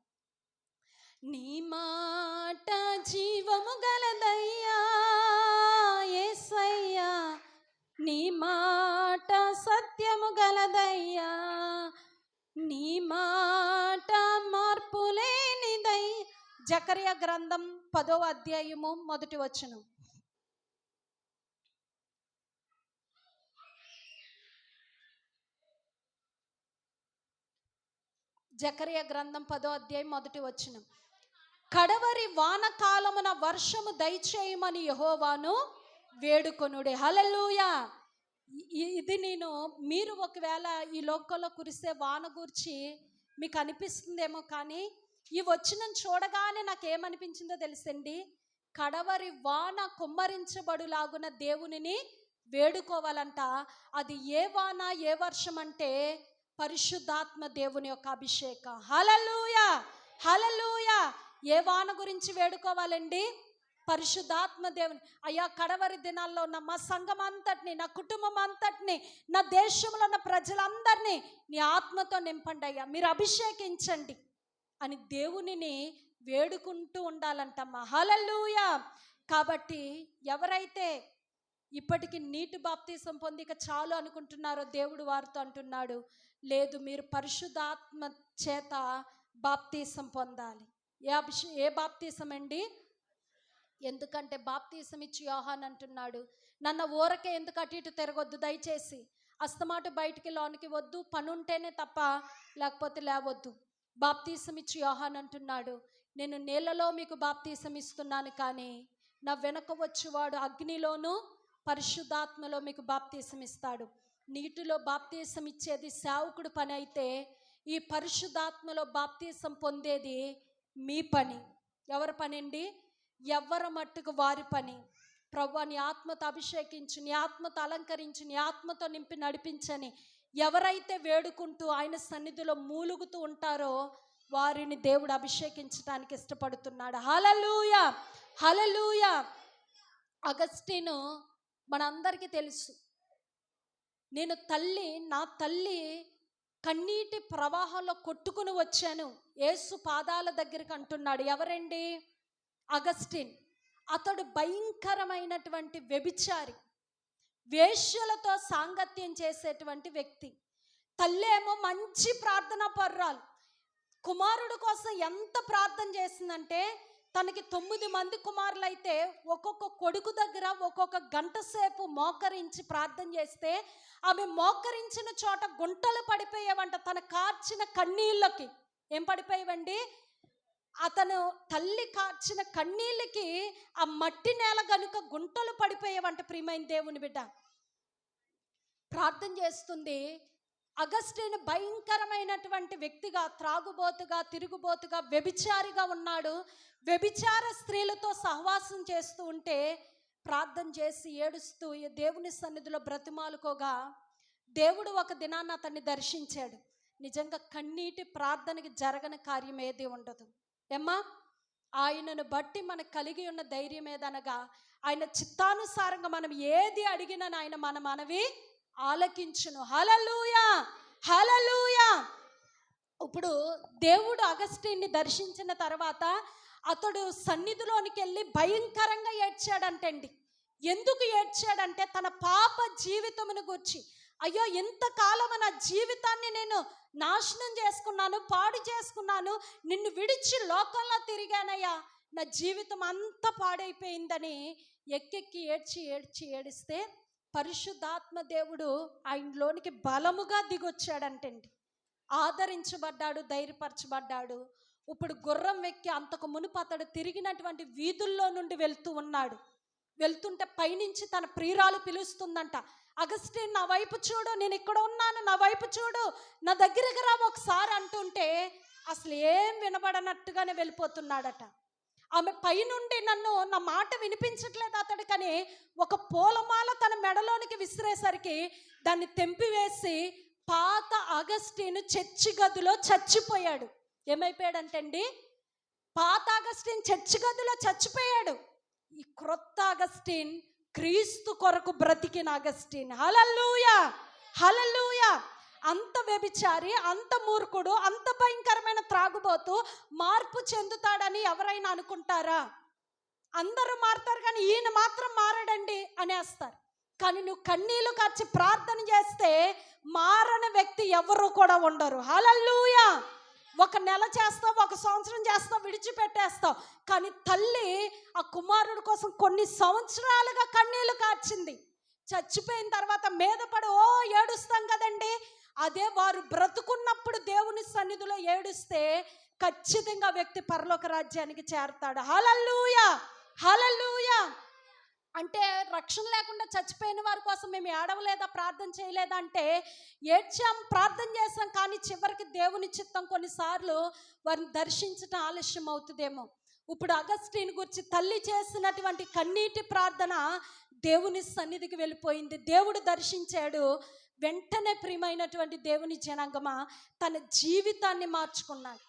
S1: నీ మాట జీవము గలదయ్యా యేసయ్యా, నీ మాట సత్యము గలదయ్యా, నీ మాట మార్పు లేనిదై. జకర్యా గ్రంథం 10వ అధ్యాయము 1వ వచనం. జకర్యా గ్రంథం 10వ అధ్యాయం 1వ వచనం. కడవరి వానకాలమున వర్షము దయచేయమని యెహోవాను వేడుకొనుడే. హల్లెలూయా. ఇది మీరు ఒకవేళ ఈ లోకంలో కురిసే వాన గురించి మీకు అనిపిస్తుందేమో, కానీ ఈ వచనం చూడగానే నాకేమనిపించిందో తెలుసండి? కడవరి వాన కుమ్మరించబడులాగున దేవునిని వేడుకోవాలంట. అది ఏ వాన, ఏ వర్షం అంటే పరిశుద్ధాత్మ దేవుని యొక్క అభిషేకం. హల్లెలూయా, హల్లెలూయా. ఏ వాన గురించి వేడుకోవాలండి? పరిశుద్ధాత్మ దేవుని. అయ్యా, కడవరి దినాల్లో ఉన్న మా సంఘం అంతటిని, నా కుటుంబం అంతటిని, నా దేశంలో ఉన్న ప్రజలందరినీ నీ ఆత్మతో నింపండి అయ్యా, మీరు అభిషేకించండి అని దేవునిని వేడుకుంటూ ఉండాలంటమ్మా. హల్లెలూయా. కాబట్టి ఎవరైతే ఇప్పటికి నీటి బాప్తీసం పొందిక చాలు అనుకుంటున్నారో, దేవుడు వారితో అంటున్నాడు, లేదు, మీరు పరిశుద్ధాత్మ చేత బాప్తీసం పొందాలి. ఏ బాప్తీసం అండి? ఎందుకంటే బాప్తీసం ఇచ్చి యోహాన్ అంటున్నాడు, నన్ను ఊరకే ఎందుకు అటు ఇటు తిరగొద్దు, దయచేసి అస్తమాట బయటికి లోనికి వద్దు, పని ఉంటేనే తప్ప లేకపోతే లేవద్దు. బాప్తీసం ఇచ్చి యోహాన్ అంటున్నాడు, నేను నీళ్ళలో మీకు బాప్తీసం ఇస్తున్నాను, కానీ నా వెనక వచ్చేవాడు అగ్నిలోను పరిశుద్ధాత్మలో మీకు బాప్తీసం ఇస్తాడు. నీటిలో బాప్తీసం ఇచ్చేది సేవకుడు పని అయితే, ఈ పరిశుద్ధాత్మలో బాప్తీసం పొందేది మీ పని. ఎవరి పని అండి? ఎవరి మట్టుకు వారి పని. ప్రభువా, నీ ఆత్మతో అభిషేకించు, నీ ఆత్మతో అలంకరించు, నీ ఆత్మతో నింపి నడిపించని ఎవరైతే వేడుకుంటూ ఆయన సన్నిధిలో మూలుగుతూ ఉంటారో వారిని దేవుడు అభిషేకించడానికి ఇష్టపడుతున్నాడు. హల్లెలూయా, హల్లెలూయా. అగస్టిను మనందరికీ తెలుసు. నా తల్లి కన్నీటి ప్రవాహంలో కొట్టుకుని వచ్చాను యేసు పాదాల దగ్గరికి అంటున్నాడు. ఎవరండి? అగస్టిన్. అతడు భయంకరమైనటువంటి వ్యభిచారి, వేశ్యలతో సాంగత్యం చేసేటువంటి వ్యక్తి. తల్లి ఏమో మంచి ప్రార్థనా పర్రాలు, కుమారుడు కోసం ఎంత ప్రార్థన చేసిందంటే, తనకి 9 మంది కుమారులైతే ఒక్కొక్క కొడుకు దగ్గర ఒక్కొక్క గంట సేపు మోకరించి ప్రార్థన చేస్తే ఆమె మోకరించిన చోట గుంటలు పడిపోయేవంట. తన కార్చిన కన్నీళ్ళకి ఏం పడిపోయేవండి? అతను తల్లి కార్చిన కన్నీళ్ళకి ఆ మట్టి నేల గనుక గుంటలు పడిపోయేవంట. ప్రియమైన దేవుని బిడ్డ ప్రార్థన చేస్తుంది. అగస్టిన్ భయంకరమైనటువంటి వ్యక్తిగా, త్రాగుబోతుగా, తిరుగుబోతుగా, వ్యభిచారిగా ఉన్నాడు. వ్యభిచార స్త్రీలతో సహవాసం చేస్తూ ఉంటే ప్రార్థన చేసి ఏడుస్తూ దేవుని సన్నిధిలో బ్రతిమాలుకోగా దేవుడు ఒక దినాన్ని అతన్ని దర్శించాడు. నిజంగా కన్నీటి ప్రార్థనకి జరగని కార్యం ఏది ఉండదు. ఏమ్మా, ఆయనను బట్టి మనకు కలిగి ఉన్న ధైర్యం ఏదనగా, ఆయన చిత్తానుసారంగా మనం ఏది అడిగినా ఆయన మన మనవి ఆలకించును. హల్లెలూయా, హల్లెలూయా. ఇప్పుడు దేవుడు అగస్టిన్ని దర్శించిన తర్వాత అతడు సన్నిధిలోనికి వెళ్ళి భయంకరంగా ఏడ్చాడంటండి. ఎందుకు ఏడ్చాడంటే తన పాప జీవితమును గురించి, అయ్యో ఇంతకాలం నా జీవితాన్ని నేను నాశనం చేసుకున్నాను, పాడు చేసుకున్నాను, నిన్ను విడిచి లోకంలో తిరిగానయ్యా, నా జీవితం అంతా పాడైపోయిందని ఎక్కెక్కి ఏడిస్తే పరిశుద్ధాత్మ దేవుడు ఆయనలోనికి బలముగా దిగొచ్చాడంటండి. ఆదరించబడ్డాడు, ధైర్యపరచబడ్డాడు. ఇప్పుడు గుర్రం ఎక్కి అంతకు మునుపు అతడు తిరిగినటువంటి వీధుల్లో నుండి వెళ్తూ ఉన్నాడు. వెళ్తుంటే పైనుంచి తన ప్రియురాలు పిలుస్తుందంట, అగస్టిన్ నా వైపు చూడు, నేను ఇక్కడ ఉన్నాను, నా వైపు చూడు, నా దగ్గరికి రా ఒకసారి అంటుంటే అసలు ఏం వినబడనట్టుగానే వెళ్ళిపోతున్నాడట. ఆమె పైనుండి నా మాట వినిపించట్లేదు అతడు, కానీ ఒక పూలమాల తన మెడలోనికి విసిరేసరికి దాన్ని తెంపివేసి పాత అగస్టిన్ చర్చి గదిలో చచ్చిపోయాడు. ఏమైపోయాడంటే అండి, పాత అగస్టిన్ చర్చి గదిలో చచ్చిపోయాడు. ఈ క్రొత్త అగస్టిన్ క్రీస్తు కొరకు బ్రతికిన అగస్టిన్. హల్లెలూయా, హల్లెలూయా. అంత వ్యభిచారి, అంత మూర్ఖుడు, అంత భయంకరమైన త్రాగుబోతు మార్పు చెందుతాడని ఎవరైనా అనుకుంటారా? అందరూ మారుతారు కానీ ఈయన మాత్రం మారడండి అనేస్తారు. కానీ నువ్వు కన్నీళ్లు కార్చి ప్రార్థన చేస్తే మారని వ్యక్తి ఎవరు కూడా ఉండరు. హల్లెలూయా. ఒక నెల చేస్తావు, ఒక సంవత్సరం చేస్తావు, విడిచిపెట్టేస్తావు. కానీ తల్లి ఆ కుమారుడు కోసం కొన్ని సంవత్సరాలుగా కన్నీళ్లు కార్చింది. చచ్చిపోయిన తర్వాత మీద పడి ఏడుస్తాం కదండి, అదే వారు బ్రతుకున్నప్పుడు దేవుని సన్నిధిలో ఏడుస్తే ఖచ్చితంగా వ్యక్తి పరలోక రాజ్యానికి చేరతాడు. హల్లెలూయా, హల్లెలూయా. అంటే రక్షణ లేకుండా చచ్చిపోయిన వారి కోసం మేము ఏడవలేదా, ప్రార్థన చేయలేదా అంటే ఏడ్చాం, ప్రార్థన చేసాం, కానీ చివరికి దేవుని చిత్తం కొన్నిసార్లు వారిని దర్శించడం ఆలస్యం అవుతుందేమో. ఇప్పుడు అగస్టిన్ గురించి తల్లి చేసినటువంటి కన్నీటి ప్రార్థన దేవుని సన్నిధికి వెళ్ళిపోయింది, దేవుడు దర్శించాడు. వెంటనే ప్రియమైనటువంటి దేవుని జనాంగమా తన జీవితాన్ని మార్చుకున్నాడు.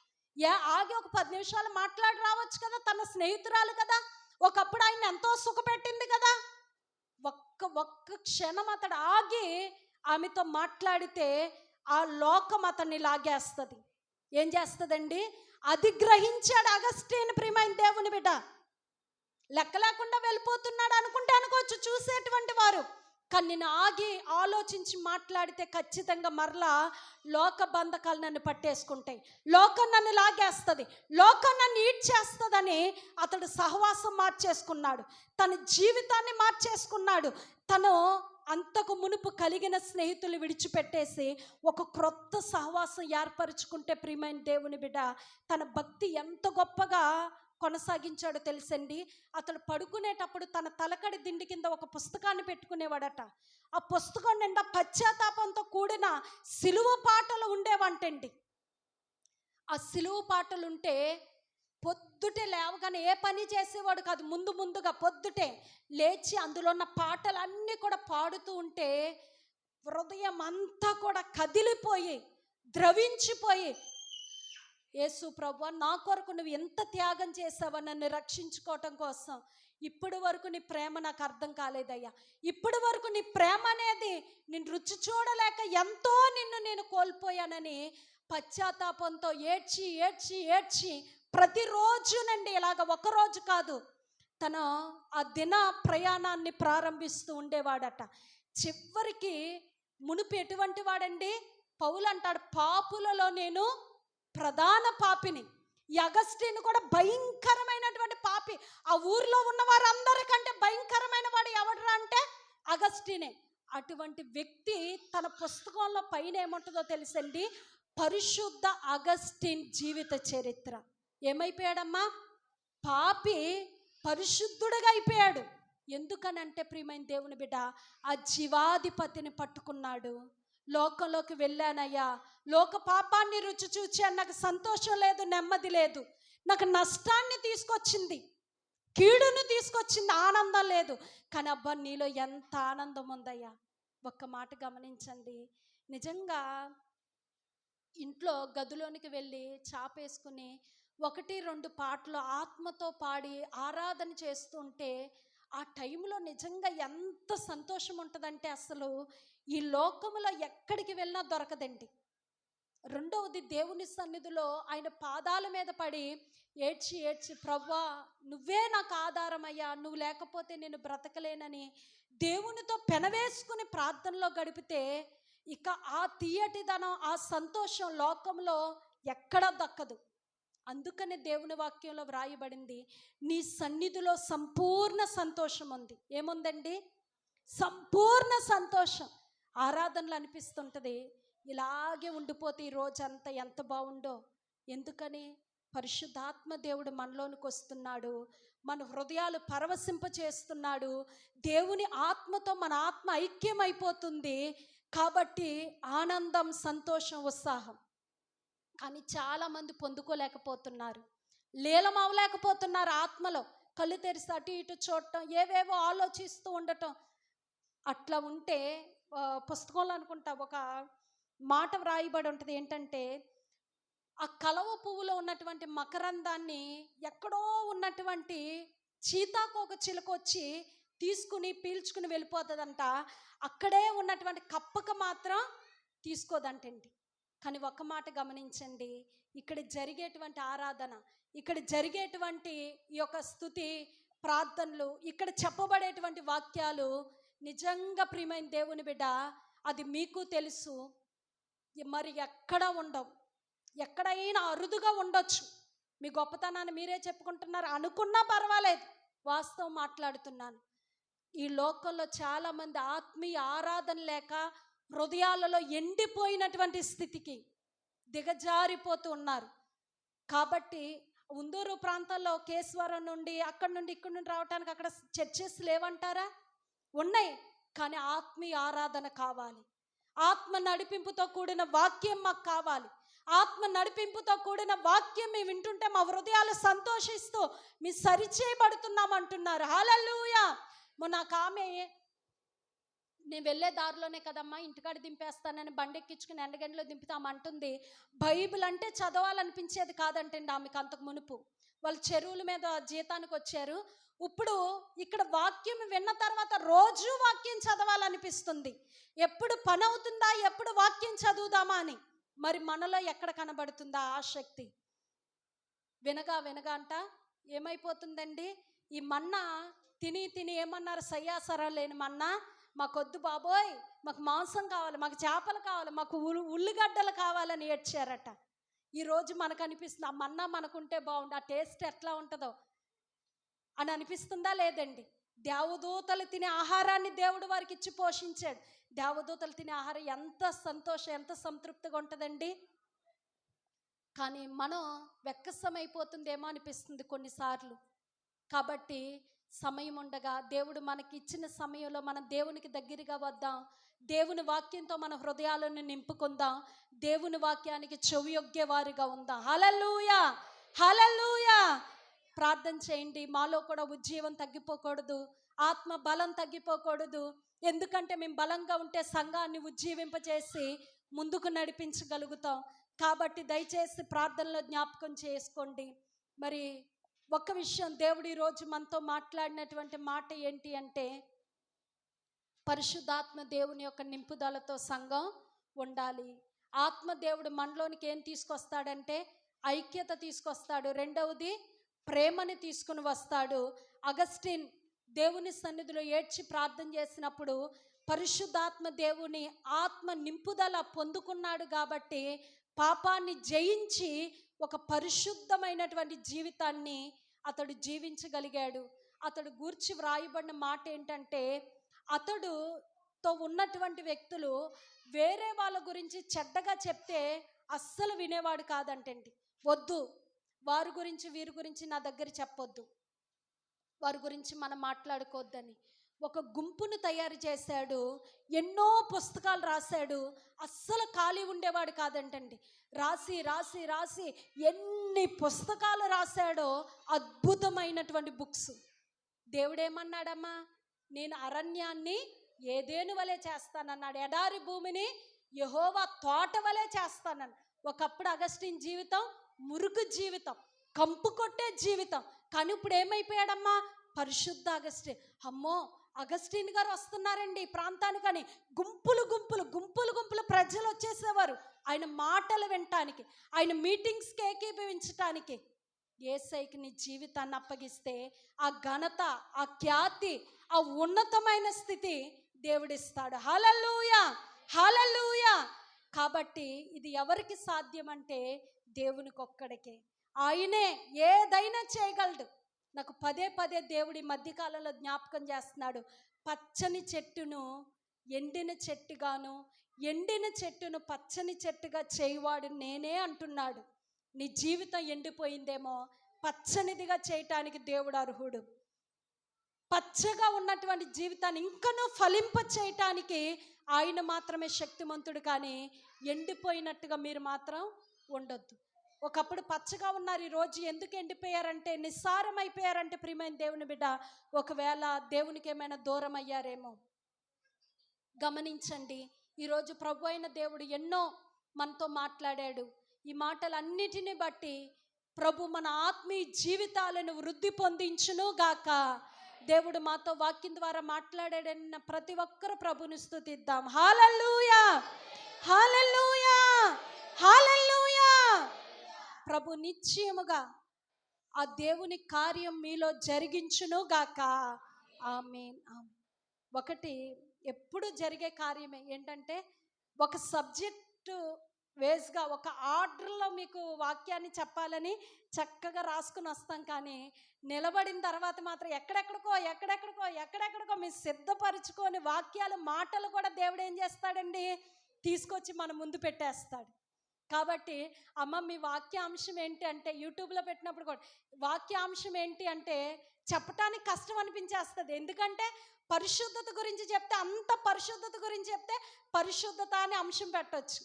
S1: ఆగి ఒక 10 నిమిషాలు మాట్లాడి రావచ్చు కదా, తన స్నేహితురాలు కదా, ఒకప్పుడు ఆయన ఎంతో సుఖపెట్టింది కదా. ఒక్క క్షణం అతడు ఆగి ఆమెతో మాట్లాడితే ఆ లోకం అతన్ని లాగేస్తుంది. ఏం చేస్తుందండి? అది గ్రహించాడు అగస్టిన్. ప్రియమైన దేవుని బిడ్డ, లెక్క లేకుండా వెళ్ళిపోతున్నాడు అనుకుంటే అనుకోవచ్చు చూసేటువంటి వారు, కానీ నేను ఆగి ఆలోచించి మాట్లాడితే ఖచ్చితంగా మరలా లోక బంధకాలు నన్ను పట్టేసుకుంటాయి, లోకం నన్ను లాగేస్తుంది, లోకం నన్ను ఈడ్చేస్తుందని అతడు సహవాసం మార్చేసుకున్నాడు, తన జీవితాన్ని మార్చేసుకున్నాడు. తను అంతకు మునుపు కలిగిన స్నేహితులు విడిచిపెట్టేసి ఒక క్రొత్త సహవాసం ఏర్పరచుకుంటే ప్రియమైన దేవుని బిడ్డ తన భక్తి ఎంత గొప్పగా కొనసాగించాడు తెలుసండి. అతడు పడుకునేటప్పుడు తన తలకడి దిండి కింద ఒక పుస్తకాన్ని పెట్టుకునేవాడట. ఆ పుస్తకం నిండా పశ్చాత్తాపంతో కూడిన సిలువ పాటలు ఉండేవంటండి. ఆ సిలువ పాటలు ఉంటే పొద్దుటే లేవగానే ఏ పని చేసేవాడు కాదు, ముందుగా పొద్దుటే లేచి అందులో ఉన్న పాటలన్నీ కూడా పాడుతూ ఉంటే హృదయం అంతా కూడా కదిలిపోయి ద్రవించిపోయి, యేసు ప్రభువా నా కొరకు నువ్వు ఎంత త్యాగం చేసావా నన్ను రక్షించుకోవటం కోసం, ఇప్పటి వరకు నీ ప్రేమ నాకు అర్థం కాలేదయ్యా, ఇప్పటి వరకు నీ ప్రేమ అనేది నేను రుచి చూడలేక ఎంతో నిన్ను నేను కోల్పోయానని పశ్చాత్తాపంతో ఏడ్చి ఏడ్చి ఏడ్చి ప్రతిరోజునండి, ఇలాగ ఒకరోజు కాదు, తన ఆ దిన ప్రయాణాన్ని ప్రారంభిస్తూ ఉండేవాడట. చివరికి మునుపు ఎటువంటి వాడండి? పౌలు అంటాడు, పాపులలో నేను ప్రధాన పాపిని. ఈ అగస్టిన్ కూడా భయంకరమైనటువంటి పాపి. ఆ ఊర్లో ఉన్న వారందరికంటే భయంకరమైన వాడు ఎవడరా అంటే అగస్టినే. అటువంటి వ్యక్తి తన పుస్తకంలో పైన ఏముంటుందో తెలుసండి, పరిశుద్ధ అగస్టిన్ జీవిత చరిత్ర. ఏమైపోయాడమ్మా? పాపి పరిశుద్ధుడిగా అయిపోయాడు. ఎందుకనంటే ప్రియమైన దేవుని బిడ్డ ఆ జీవాధిపతిని పట్టుకున్నాడు. లోకంలోకి వెళ్ళానయ్యా, లోక పాపాన్ని రుచి చూచాను, నాకు సంతోషం లేదు, నెమ్మది లేదు, నాకు నష్టాన్ని తీసుకొచ్చింది, కీడును తీసుకొచ్చింది, ఆనందం లేదు. కానీ అబ్బా నీలో ఎంత ఆనందం ఉందయ్యా. ఒక్క మాట గమనించండి, నిజంగా ఇంట్లో గదిలోనికి వెళ్ళి చాపేసుకుని 1-2 పాటలు ఆత్మతో పాడి ఆరాధన చేస్తుంటే ఆ టైంలో నిజంగా ఎంత సంతోషం ఉంటుందంటే అసలు ఈ లోకములో ఎక్కడికి వెళ్ళినా దొరకదండి. రెండవది, దేవుని సన్నిధిలో ఆయన పాదాల మీద పడి ఏడ్చి ఏడ్చి, ప్రభువా నువ్వే నాకు ఆధారమయ్యా, నువ్వు లేకపోతే నేను బ్రతకలేనని దేవునితో పెనవేసుకుని ప్రార్థనలో గడిపితే ఇక ఆ తీయటిదనం, ఆ సంతోషం లోకంలో ఎక్కడా దక్కదు. అందుకనే దేవుని వాక్యంలో వ్రాయబడింది, నీ సన్నిధిలో సంపూర్ణ సంతోషం ఉంది. ఏముందండి? సంపూర్ణ సంతోషం. ఆరాధనలు అనిపిస్తుంటుంది, ఇలాగే ఉండిపోతే ఈ రోజంతా ఎంత బాగుండో. ఎందుకని? పరిశుద్ధాత్మ దేవుడు మనలోనికి వస్తున్నాడు, మన హృదయాలు పరవశింప చేస్తున్నాడు. దేవుని ఆత్మతో మన ఆత్మ ఐక్యమైపోతుంది. కాబట్టి ఆనందం, సంతోషం, ఉత్సాహం. కానీ చాలామంది పొందుకోలేకపోతున్నారు, లీలం అవ్వలేకపోతున్నారు. ఆత్మలో కళ్ళు తెరిచి అటు ఇటు చూడటం, ఏవేవో ఆలోచిస్తూ ఉండటం. అట్లా ఉంటే పుస్తకంలో అనుకుంటా ఒక మాట వ్రాయబడి ఉంటుంది. ఏంటంటే, ఆ కలవ పువ్వులో ఉన్నటువంటి మకరందాన్ని ఎక్కడో ఉన్నటువంటి చీతాకోక చిలుక వచ్చి తీసుకుని పీల్చుకుని వెళ్ళిపోతుందంట. అక్కడే ఉన్నటువంటి కప్పక మాత్రం తీసుకోదంటండి. కానీ ఒక మాట గమనించండి, ఇక్కడ జరిగేటువంటి ఆరాధన, ఇక్కడ జరిగేటువంటి ఈ యొక్క స్తుతి ప్రార్థనలు, ఇక్కడ చెప్పబడేటువంటి వాక్యాలు నిజంగా ప్రియమైన దేవుని బిడ్డ, అది మీకు తెలుసు, మరి ఎక్కడ ఉండవు. ఎక్కడైనా అరుదుగా ఉండొచ్చు. మీ గొప్పతనాన్ని మీరే చెప్పుకుంటున్నారు అనుకున్నా పర్వాలేదు, వాస్తవం మాట్లాడుతున్నాను. ఈ లోకంలో చాలామంది ఆత్మీయ ఆరాధన లేక హృదయాలలో ఎండిపోయినటువంటి స్థితికి దిగజారిపోతూ ఉన్నారు. కాబట్టి ఉందూరు ప్రాంతాల్లో కేశవరం నుండి అక్కడి నుండి ఇక్కడి నుండి రావడానికి అక్కడ చర్చెస్ లేవంటారా? ఉన్నాయి. కానీ ఆత్మీయ ఆరాధన కావాలి. ఆత్మ నడిపింపుతో కూడిన వాక్యం మాకు కావాలి. ఆత్మ నడిపింపుతో కూడిన వాక్యం మేము వింటుంటే మా హృదయాలు సంతోషిస్తూ మీ సరిచేయబడుతున్నామంటున్నారు. హల్లెలూయా. నాకు ఆమె, నేను వెళ్ళే దారిలోనే కదమ్మా ఇంటికాడ దింపేస్తానని బండి ఎక్కించుకుని ఎండగంటలో దింపుతామంటుంది. బైబిల్ అంటే చదవాలనిపించేది కాదంటండి ఆమెకు. అంతకు మునుపు వాళ్ళు చెరువుల మీద జీతానికి వచ్చారు. ఇప్పుడు ఇక్కడ వాక్యం విన్న తర్వాత రోజు వాక్యం చదవాలనిపిస్తుంది. ఎప్పుడు పని అవుతుందా, ఎప్పుడు వాక్యం చదువుదామా అని. మరి మనలో ఎక్కడ కనబడుతుందా ఆసక్తి? వినగా వినగా అంట ఏమైపోతుందండి, ఈ మన్నా తిని తిని ఏమన్నారు, సయ్యాసరా లేని మన్నా మాకొద్దు బాబోయ్, మాకు మాంసం కావాలి, మాకు చేపలు కావాలి, మాకు ఉల్లిగడ్డలు కావాలని ఏడ్చారట. ఈరోజు మనకు అనిపిస్తుంది ఆ మన్నా మనకుంటే బాగుండు, ఆ టేస్ట్ ఎట్లా ఉంటుందో అని అనిపిస్తుందా? లేదండి. దేవదూతలు తినే ఆహారాన్ని దేవుడు వారికి ఇచ్చి పోషించాడు. దేవదూతలు తినే ఆహారం ఎంత సంతోషం, ఎంత సంతృప్తిగా ఉంటుందండి. కానీ మనం వెక్కసమైపోతుందేమో అనిపిస్తుంది కొన్నిసార్లు. కాబట్టి సమయం ఉండగా దేవుడు మనకి ఇచ్చిన సమయంలో మనం దేవునికి దగ్గరగా వద్దాం. దేవుని వాక్యంతో మన హృదయాలను నింపుకుందాం. దేవుని వాక్యానికి చెవియొగ్గే వారిగా ఉందాం. హల్లెలూయా, హల్లెలూయా. ప్రార్థన చేయండి. మాలో కూడా ఉజ్జీవం తగ్గిపోకూడదు, ఆత్మ బలం తగ్గిపోకూడదు. ఎందుకంటే మేము బలంగా ఉంటే సంఘాన్ని ఉజ్జీవింపజేసి ముందుకు నడిపించగలుగుతాం. కాబట్టి దయచేసి ప్రార్థనలో జ్ఞాపకం చేసుకోండి. మరి ఒక్క విషయం, దేవుడు ఈరోజు మనతో మాట్లాడినటువంటి మాట ఏంటి అంటే, పరిశుద్ధాత్మ దేవుని యొక్క నింపుదలతో సంఘం ఉండాలి. ఆత్మ దేవుడు మనలోనికి ఏం తీసుకొస్తాడంటే ఐక్యత తీసుకొస్తాడు. రెండవది ప్రేమని తీసుకుని వస్తాడు. అగస్టిన్ దేవుని సన్నిధిలో ఏడ్చి ప్రార్థన చేసినప్పుడు పరిశుద్ధాత్మ దేవుని ఆత్మ నింపుదల పొందుకున్నాడు. కాబట్టి పాపాన్ని జయించి ఒక పరిశుద్ధమైనటువంటి జీవితాన్ని అతడు జీవించగలిగాడు. అతడు గూర్చి వ్రాయబడిన మాట ఏంటంటే, అతడుతో ఉన్నటువంటి వ్యక్తులు వేరే వాళ్ళ గురించి చెడ్డగా చెప్తే అస్సలు వినేవాడు కాదంటండి. వద్దు, వారి గురించి వీరి గురించి నా దగ్గర చెప్పొద్దు, వారి గురించి మనం మాట్లాడుకోవద్దని ఒక గుంపును తయారు చేశాడు. ఎన్నో పుస్తకాలు రాశాడు. అస్సలు ఖాళీ ఉండేవాడు కాదంటండి. రాసి రాసి రాసి ఎన్ని పుస్తకాలు రాశాడో, అద్భుతమైనటువంటి బుక్స్. దేవుడేమన్నాడమ్మా, నేను అరణ్యాన్ని ఏదేను వలె చేస్తానన్నాడు, ఎడారి భూమిని యెహోవా తోట వలె చేస్తానన్నాడు. ఒకప్పుడు అగస్టిన్ జీవితం మురుగు జీవితం, కంపు కొట్టే జీవితం. కానీ ఇప్పుడు ఏమైపోయాడమ్మా, పరిశుద్ధ అగస్టిన్. అమ్మో, అగస్టిన్ గారు వస్తున్నారండి ఈ ప్రాంతానికని గుంపులు గుంపులు గుంపులు గుంపులు ప్రజలు వచ్చేసేవారు ఆయన మాటలు వినటానికి, ఆయన మీటింగ్స్కి ఏకీభవించటానికి. యేసయ్యకి నీ జీవితాన్ని అప్పగిస్తే ఆ ఘనత, ఆ ఖ్యాతి, ఆ ఉన్నతమైన స్థితి దేవుడిస్తాడు. హల్లెలూయా, హల్లెలూయా. కాబట్టి ఇది ఎవరికి సాధ్యం అంటే దేవునికి ఒక్కడికే. ఆయనే ఏదైనా చేయగలడు. నాకు పదే పదే దేవుడి మధ్యకాలంలో జ్ఞాపకం చేస్తున్నాడు. పచ్చని చెట్టును ఎండిన చెట్టుగాను, ఎండిన చెట్టును పచ్చని చెట్టుగా చేయవాడు నేనే అంటున్నాడు. నీ జీవితం ఎండిపోయిందేమో, పచ్చనిదిగా చేయటానికి దేవుడు అర్హుడు. పచ్చగా ఉన్నటువంటి జీవితాన్ని ఇంకనూ ఫలింప చేయటానికి ఆయన మాత్రమే శక్తిమంతుడు. కానీ ఎండిపోయినట్టుగా మీరు మాత్రం ఉండొద్దు. ఒకప్పుడు పచ్చగా ఉన్నారు, ఈరోజు ఎందుకు ఎండిపోయారంటే, నిస్సారం అయిపోయారంటే ప్రియమైన దేవుని బిడ్డ, ఒకవేళ దేవునికి ఏమైనా దూరం అయ్యారేమో. గమనించండి, ఈరోజు ప్రభు అయిన దేవుడు ఎన్నో మనతో మాట్లాడాడు. ఈ మాటలన్నిటిని బట్టి ప్రభు మన ఆత్మీయ జీవితాలను వృద్ధి పొందించును గాక. దేవుడు మాతో వాక్యం ద్వారా మాట్లాడాడన్న ప్రతి ఒక్కరు ప్రభుని స్తుతిద్దాం. హల్లెలూయా, హల్లెలూయా, హల్లెలూయా. ప్రభు నిశ్చయముగా ఆ దేవుని కార్యం మీలో జరిగించును గాక. ఆమేన్. ఒకటి ఎప్పుడు జరిగే కార్యమే ఏంటంటే, ఒక సబ్జెక్టు వేస్గా ఒక ఆర్డర్లో మీకు వాక్యాన్ని చెప్పాలని చక్కగా రాసుకుని వస్తాం. కానీ నిలబడిన తర్వాత మాత్రం ఎక్కడెక్కడికో మీరు సిద్ధపరచుకొని వాక్యాలు మాటలు కూడా దేవుడు ఏం చేస్తాడండి, తీసుకొచ్చి మన ముందు పెట్టేస్తాడు. కాబట్టి అమ్మ మీ వాక్యాంశం ఏంటి అంటే, యూట్యూబ్లో పెట్టినప్పుడు కూడా వాక్యాంశం ఏంటి అంటే చెప్పటానికి కష్టం అనిపించేస్తుంది. ఎందుకంటే పరిశుద్ధత గురించి చెప్తే, అంత పరిశుద్ధత గురించి చెప్తే పరిశుద్ధత అనే అంశం పెట్టవచ్చు.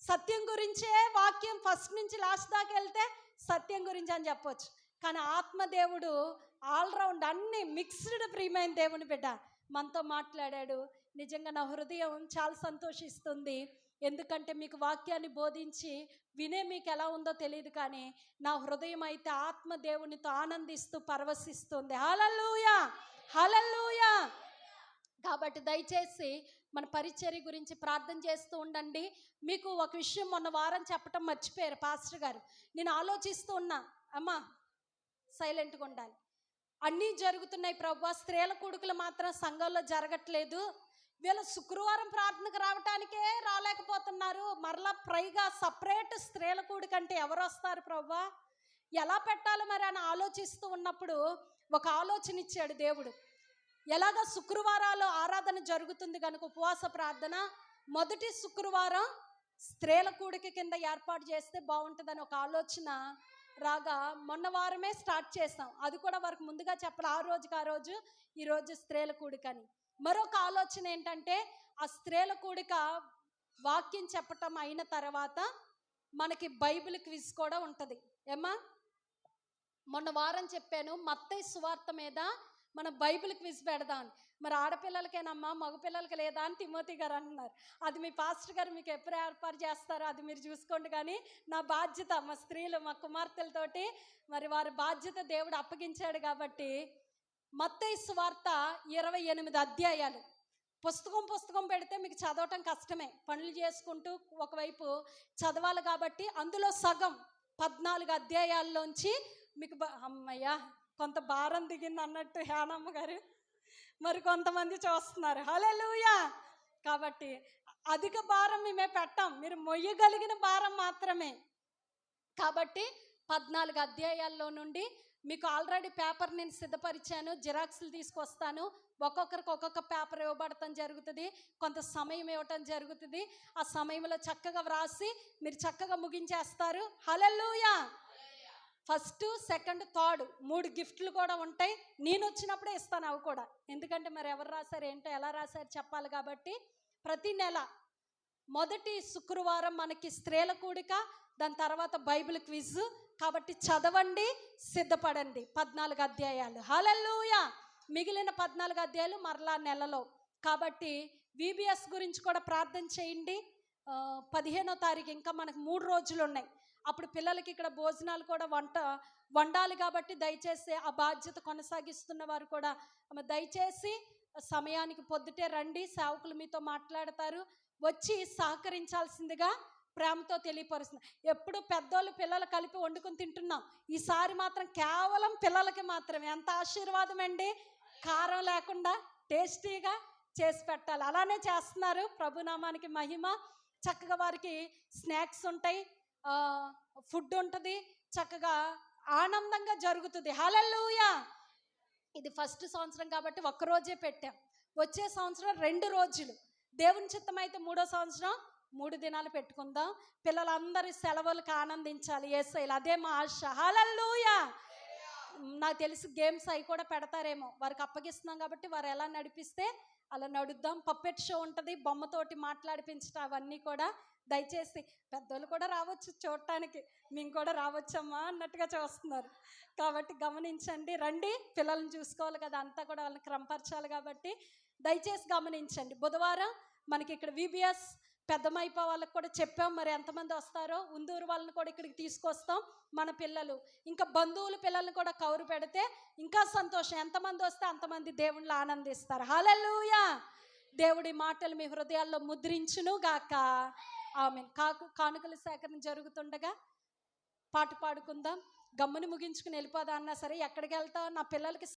S1: సత్యం గురించే వాక్యం ఫస్ట్ నుంచి లాస్ట్ దాకా వెళ్తే సత్యం గురించి అని చెప్పవచ్చు. కానీ ఆత్మదేవుడు ఆల్రౌండ్ అన్ని మిక్స్డ్ ప్రియమైన దేవుని బిడ్డ మనతో మాట్లాడాడు. నిజంగా నా హృదయం చాలా సంతోషిస్తుంది. ఎందుకంటే మీకు వాక్యాన్ని బోధించి వినే మీకు ఎలా ఉందో తెలియదు, కానీ నా హృదయం అయితే ఆత్మదేవునితో ఆనందిస్తూ పరవశిస్తుంది. హల్లెలూయా, హల్లెలూయా. కాబట్టి దయచేసి మన పరిచర్య గురించి ప్రార్థన చేస్తూ ఉండండి. మీకు ఒక విషయం మొన్న వారం చెప్పటం మర్చిపోయారు పాస్టర్ గారు. నేను ఆలోచిస్తూ ఉన్నా, అమ్మా సైలెంట్గా ఉండాలి, అన్నీ జరుగుతున్నాయి ప్రభువా, స్త్రీల కూడుకులు మాత్రం సంఘంలో జరగట్లేదు, వీళ్ళు శుక్రవారం ప్రార్థనకు రావటానికే రాలేకపోతున్నారు, మరలా పైగా సపరేట్ స్త్రీల కూడికంటే ఎవరు వస్తారు ప్రభువా, ఎలా పెట్టాలి మరి అని ఆలోచిస్తూ ఉన్నప్పుడు ఒక ఆలోచన ఇచ్చాడు దేవుడు. ఎలాగ శుక్రవారాలు ఆరాధన జరుగుతుంది కనుక ఉపవాస ప్రార్థన మొదటి శుక్రవారం స్త్రీల కూడిక కింద ఏర్పాటు చేస్తే బాగుంటుందని ఒక ఆలోచన రాగా మొన్న వారమే స్టార్ట్ చేస్తాం. అది కూడా వారికి ముందుగా చెప్పాలి, ఆ రోజుకి ఆ రోజు ఈరోజు స్త్రీల కూడికని. మరొక ఆలోచన ఏంటంటే, ఆ స్త్రీల కూడిక వాక్యం చెప్పటం అయిన తర్వాత మనకి బైబిల్ క్విజ్ కూడా ఉంటుంది. ఏమ్మా మొన్న వారం చెప్పాను, మత్తయి సువార్త మీద మన బైబిల్ క్విజ్ పెడదాం. మరి ఆడపిల్లలకేనమ్మా మగపిల్లలకి లేదా అని తిమోతి గారు అంటున్నారు. అది మీ పాస్టర్ గారు మీకు ఎప్పుడు ఏర్పాటు చేస్తారో అది మీరు చూసుకోండి. కానీ నా బాధ్యత మా స్త్రీలు మా కుమార్తెలతోటి మరి వారి బాధ్యత దేవుడు అప్పగించాడు. కాబట్టి మత్తయి సువార్త 28 అధ్యాయాలు. పుస్తకం పెడితే మీకు చదవటం కష్టమే, పనులు చేసుకుంటూ ఒకవైపు చదవాలి. కాబట్టి అందులో సగం 14 అధ్యాయాల్లోంచి మీకు అమ్మయ్యా కొంత భారం దిగింది అన్నట్టు హేనమ్మ గారు మరి కొంతమంది చూస్తున్నారు. హల్లెలూయా. కాబట్టి అధిక భారం మేమే పెట్టాం, మీరు మొయ్యగలిగిన భారం మాత్రమే. కాబట్టి 14 అధ్యాయాల్లో నుండి మీకు ఆల్రెడీ పేపర్ నేను సిద్ధపరిచాను, జిరాక్స్లు తీసుకొస్తాను. ఒక్కొక్కరికి ఒక్కొక్క పేపర్ ఇవ్వబడటం జరుగుతుంది, కొంత సమయం ఇవ్వటం జరుగుతుంది. ఆ సమయంలో చక్కగా వ్రాసి మీరు చక్కగా ముగించేస్తారు. హల్లెలూయా. ఫస్ట్, సెకండ్, థర్డ్ 3 గిఫ్ట్లు కూడా ఉంటాయి. నేను వచ్చినప్పుడే ఇస్తాను అవి కూడా, ఎందుకంటే మరి ఎవరు రాశారు ఏంటో ఎలా రాశారు చెప్పాలి. కాబట్టి ప్రతి నెల మొదటి శుక్రవారం మనకి స్త్రీల కూడిక, దాని తర్వాత బైబిల్ క్విజ్. కాబట్టి చదవండి, సిద్ధపడండి. 14 అధ్యాయాలు. హల్లెలూయా. మిగిలిన 14 అధ్యాయాలు మరలా నెలలో. కాబట్టి VBS గురించి కూడా ప్రార్థన చేయండి. 15వ తారీఖు ఇంకా మనకు 3 రోజులు ఉన్నాయి. అప్పుడు పిల్లలకి ఇక్కడ భోజనాలు కూడా వండాలి. కాబట్టి దయచేసి ఆ బాధ్యత కొనసాగిస్తున్న వారు కూడా దయచేసి సమయానికి పొద్దుటే రండి, సేవకులు మీతో మాట్లాడతారు, వచ్చి సహకరించాల్సిందిగా ప్రేమతో తెలియపరుస్తుంది. ఎప్పుడు పెద్దోళ్ళు పిల్లలు కలిపి వండుకొని తింటున్నాం, ఈసారి మాత్రం కేవలం పిల్లలకి మాత్రమే. ఎంత ఆశీర్వాదం అండి, కారం లేకుండా టేస్టీగా చేసి పెట్టాలి. అలానే చేస్తున్నారు. ప్రభునామానికి మహిమ. చక్కగా వారికి స్నాక్స్ ఉంటాయి, ఫుడ్ ఉంటుంది, చక్కగా ఆనందంగా జరుగుతుంది. హల్లెలూయా. ఇది ఫస్ట్ సంవత్సరం కాబట్టి ఒక్కరోజే పెట్టాం. వచ్చే సంవత్సరం 2 రోజులు, దేవుని చిత్తం అయితే 3వ సంవత్సరం 3 దినాలు పెట్టుకుందాం. పిల్లలందరి సెలవులకు ఆనందించాలి యేసయ్యలో. అదే మా ఆశ. హల్లెలూయా. నాకు తెలిసి గేమ్స్ అవి కూడా పెడతారేమో, వారికి అప్పగిస్తున్నాం కాబట్టి వారు ఎలా నడిపిస్తే అలా నడుద్దాం. పప్పెట్ షో ఉంటుంది, బొమ్మతోటి మాట్లాడిపించడం, అవన్నీ కూడా దయచేసి పెద్దోళ్ళు కూడా రావచ్చు చూడటానికి, మేము కూడా రావచ్చమ్మా అన్నట్టుగా చూస్తున్నారు కాబట్టి గమనించండి. రండి, పిల్లల్ని చూసుకోవాలి కదా, అంతా కూడా వాళ్ళని క్రమపరచాలి కాబట్టి దయచేసి గమనించండి. బుధవారం మనకి ఇక్కడ విబిఎస్ పెద్దమైపో వాళ్ళకి కూడా చెప్పాం, మరి ఎంతమంది వస్తారో. ఉందూరు వాళ్ళని కూడా ఇక్కడికి తీసుకొస్తాం. మన పిల్లలు ఇంకా బంధువుల పిల్లల్ని కూడా కౌరు పెడితే ఇంకా సంతోషం. ఎంతమంది వస్తే అంతమంది దేవుళ్ళు ఆనందిస్తారు. హల్లెలూయా. దేవుడి మాటలు మీ హృదయాల్లో ముద్రించును గాక. ఆమేన్. కానుకల సేకరణ జరుగుతుండగా పాట పాడుకుందాం. గమ్ముని ముగించుకుని వెళ్ళిపోదా అన్నా సరే, ఎక్కడికి వెళ్తావు, నా పిల్లలకి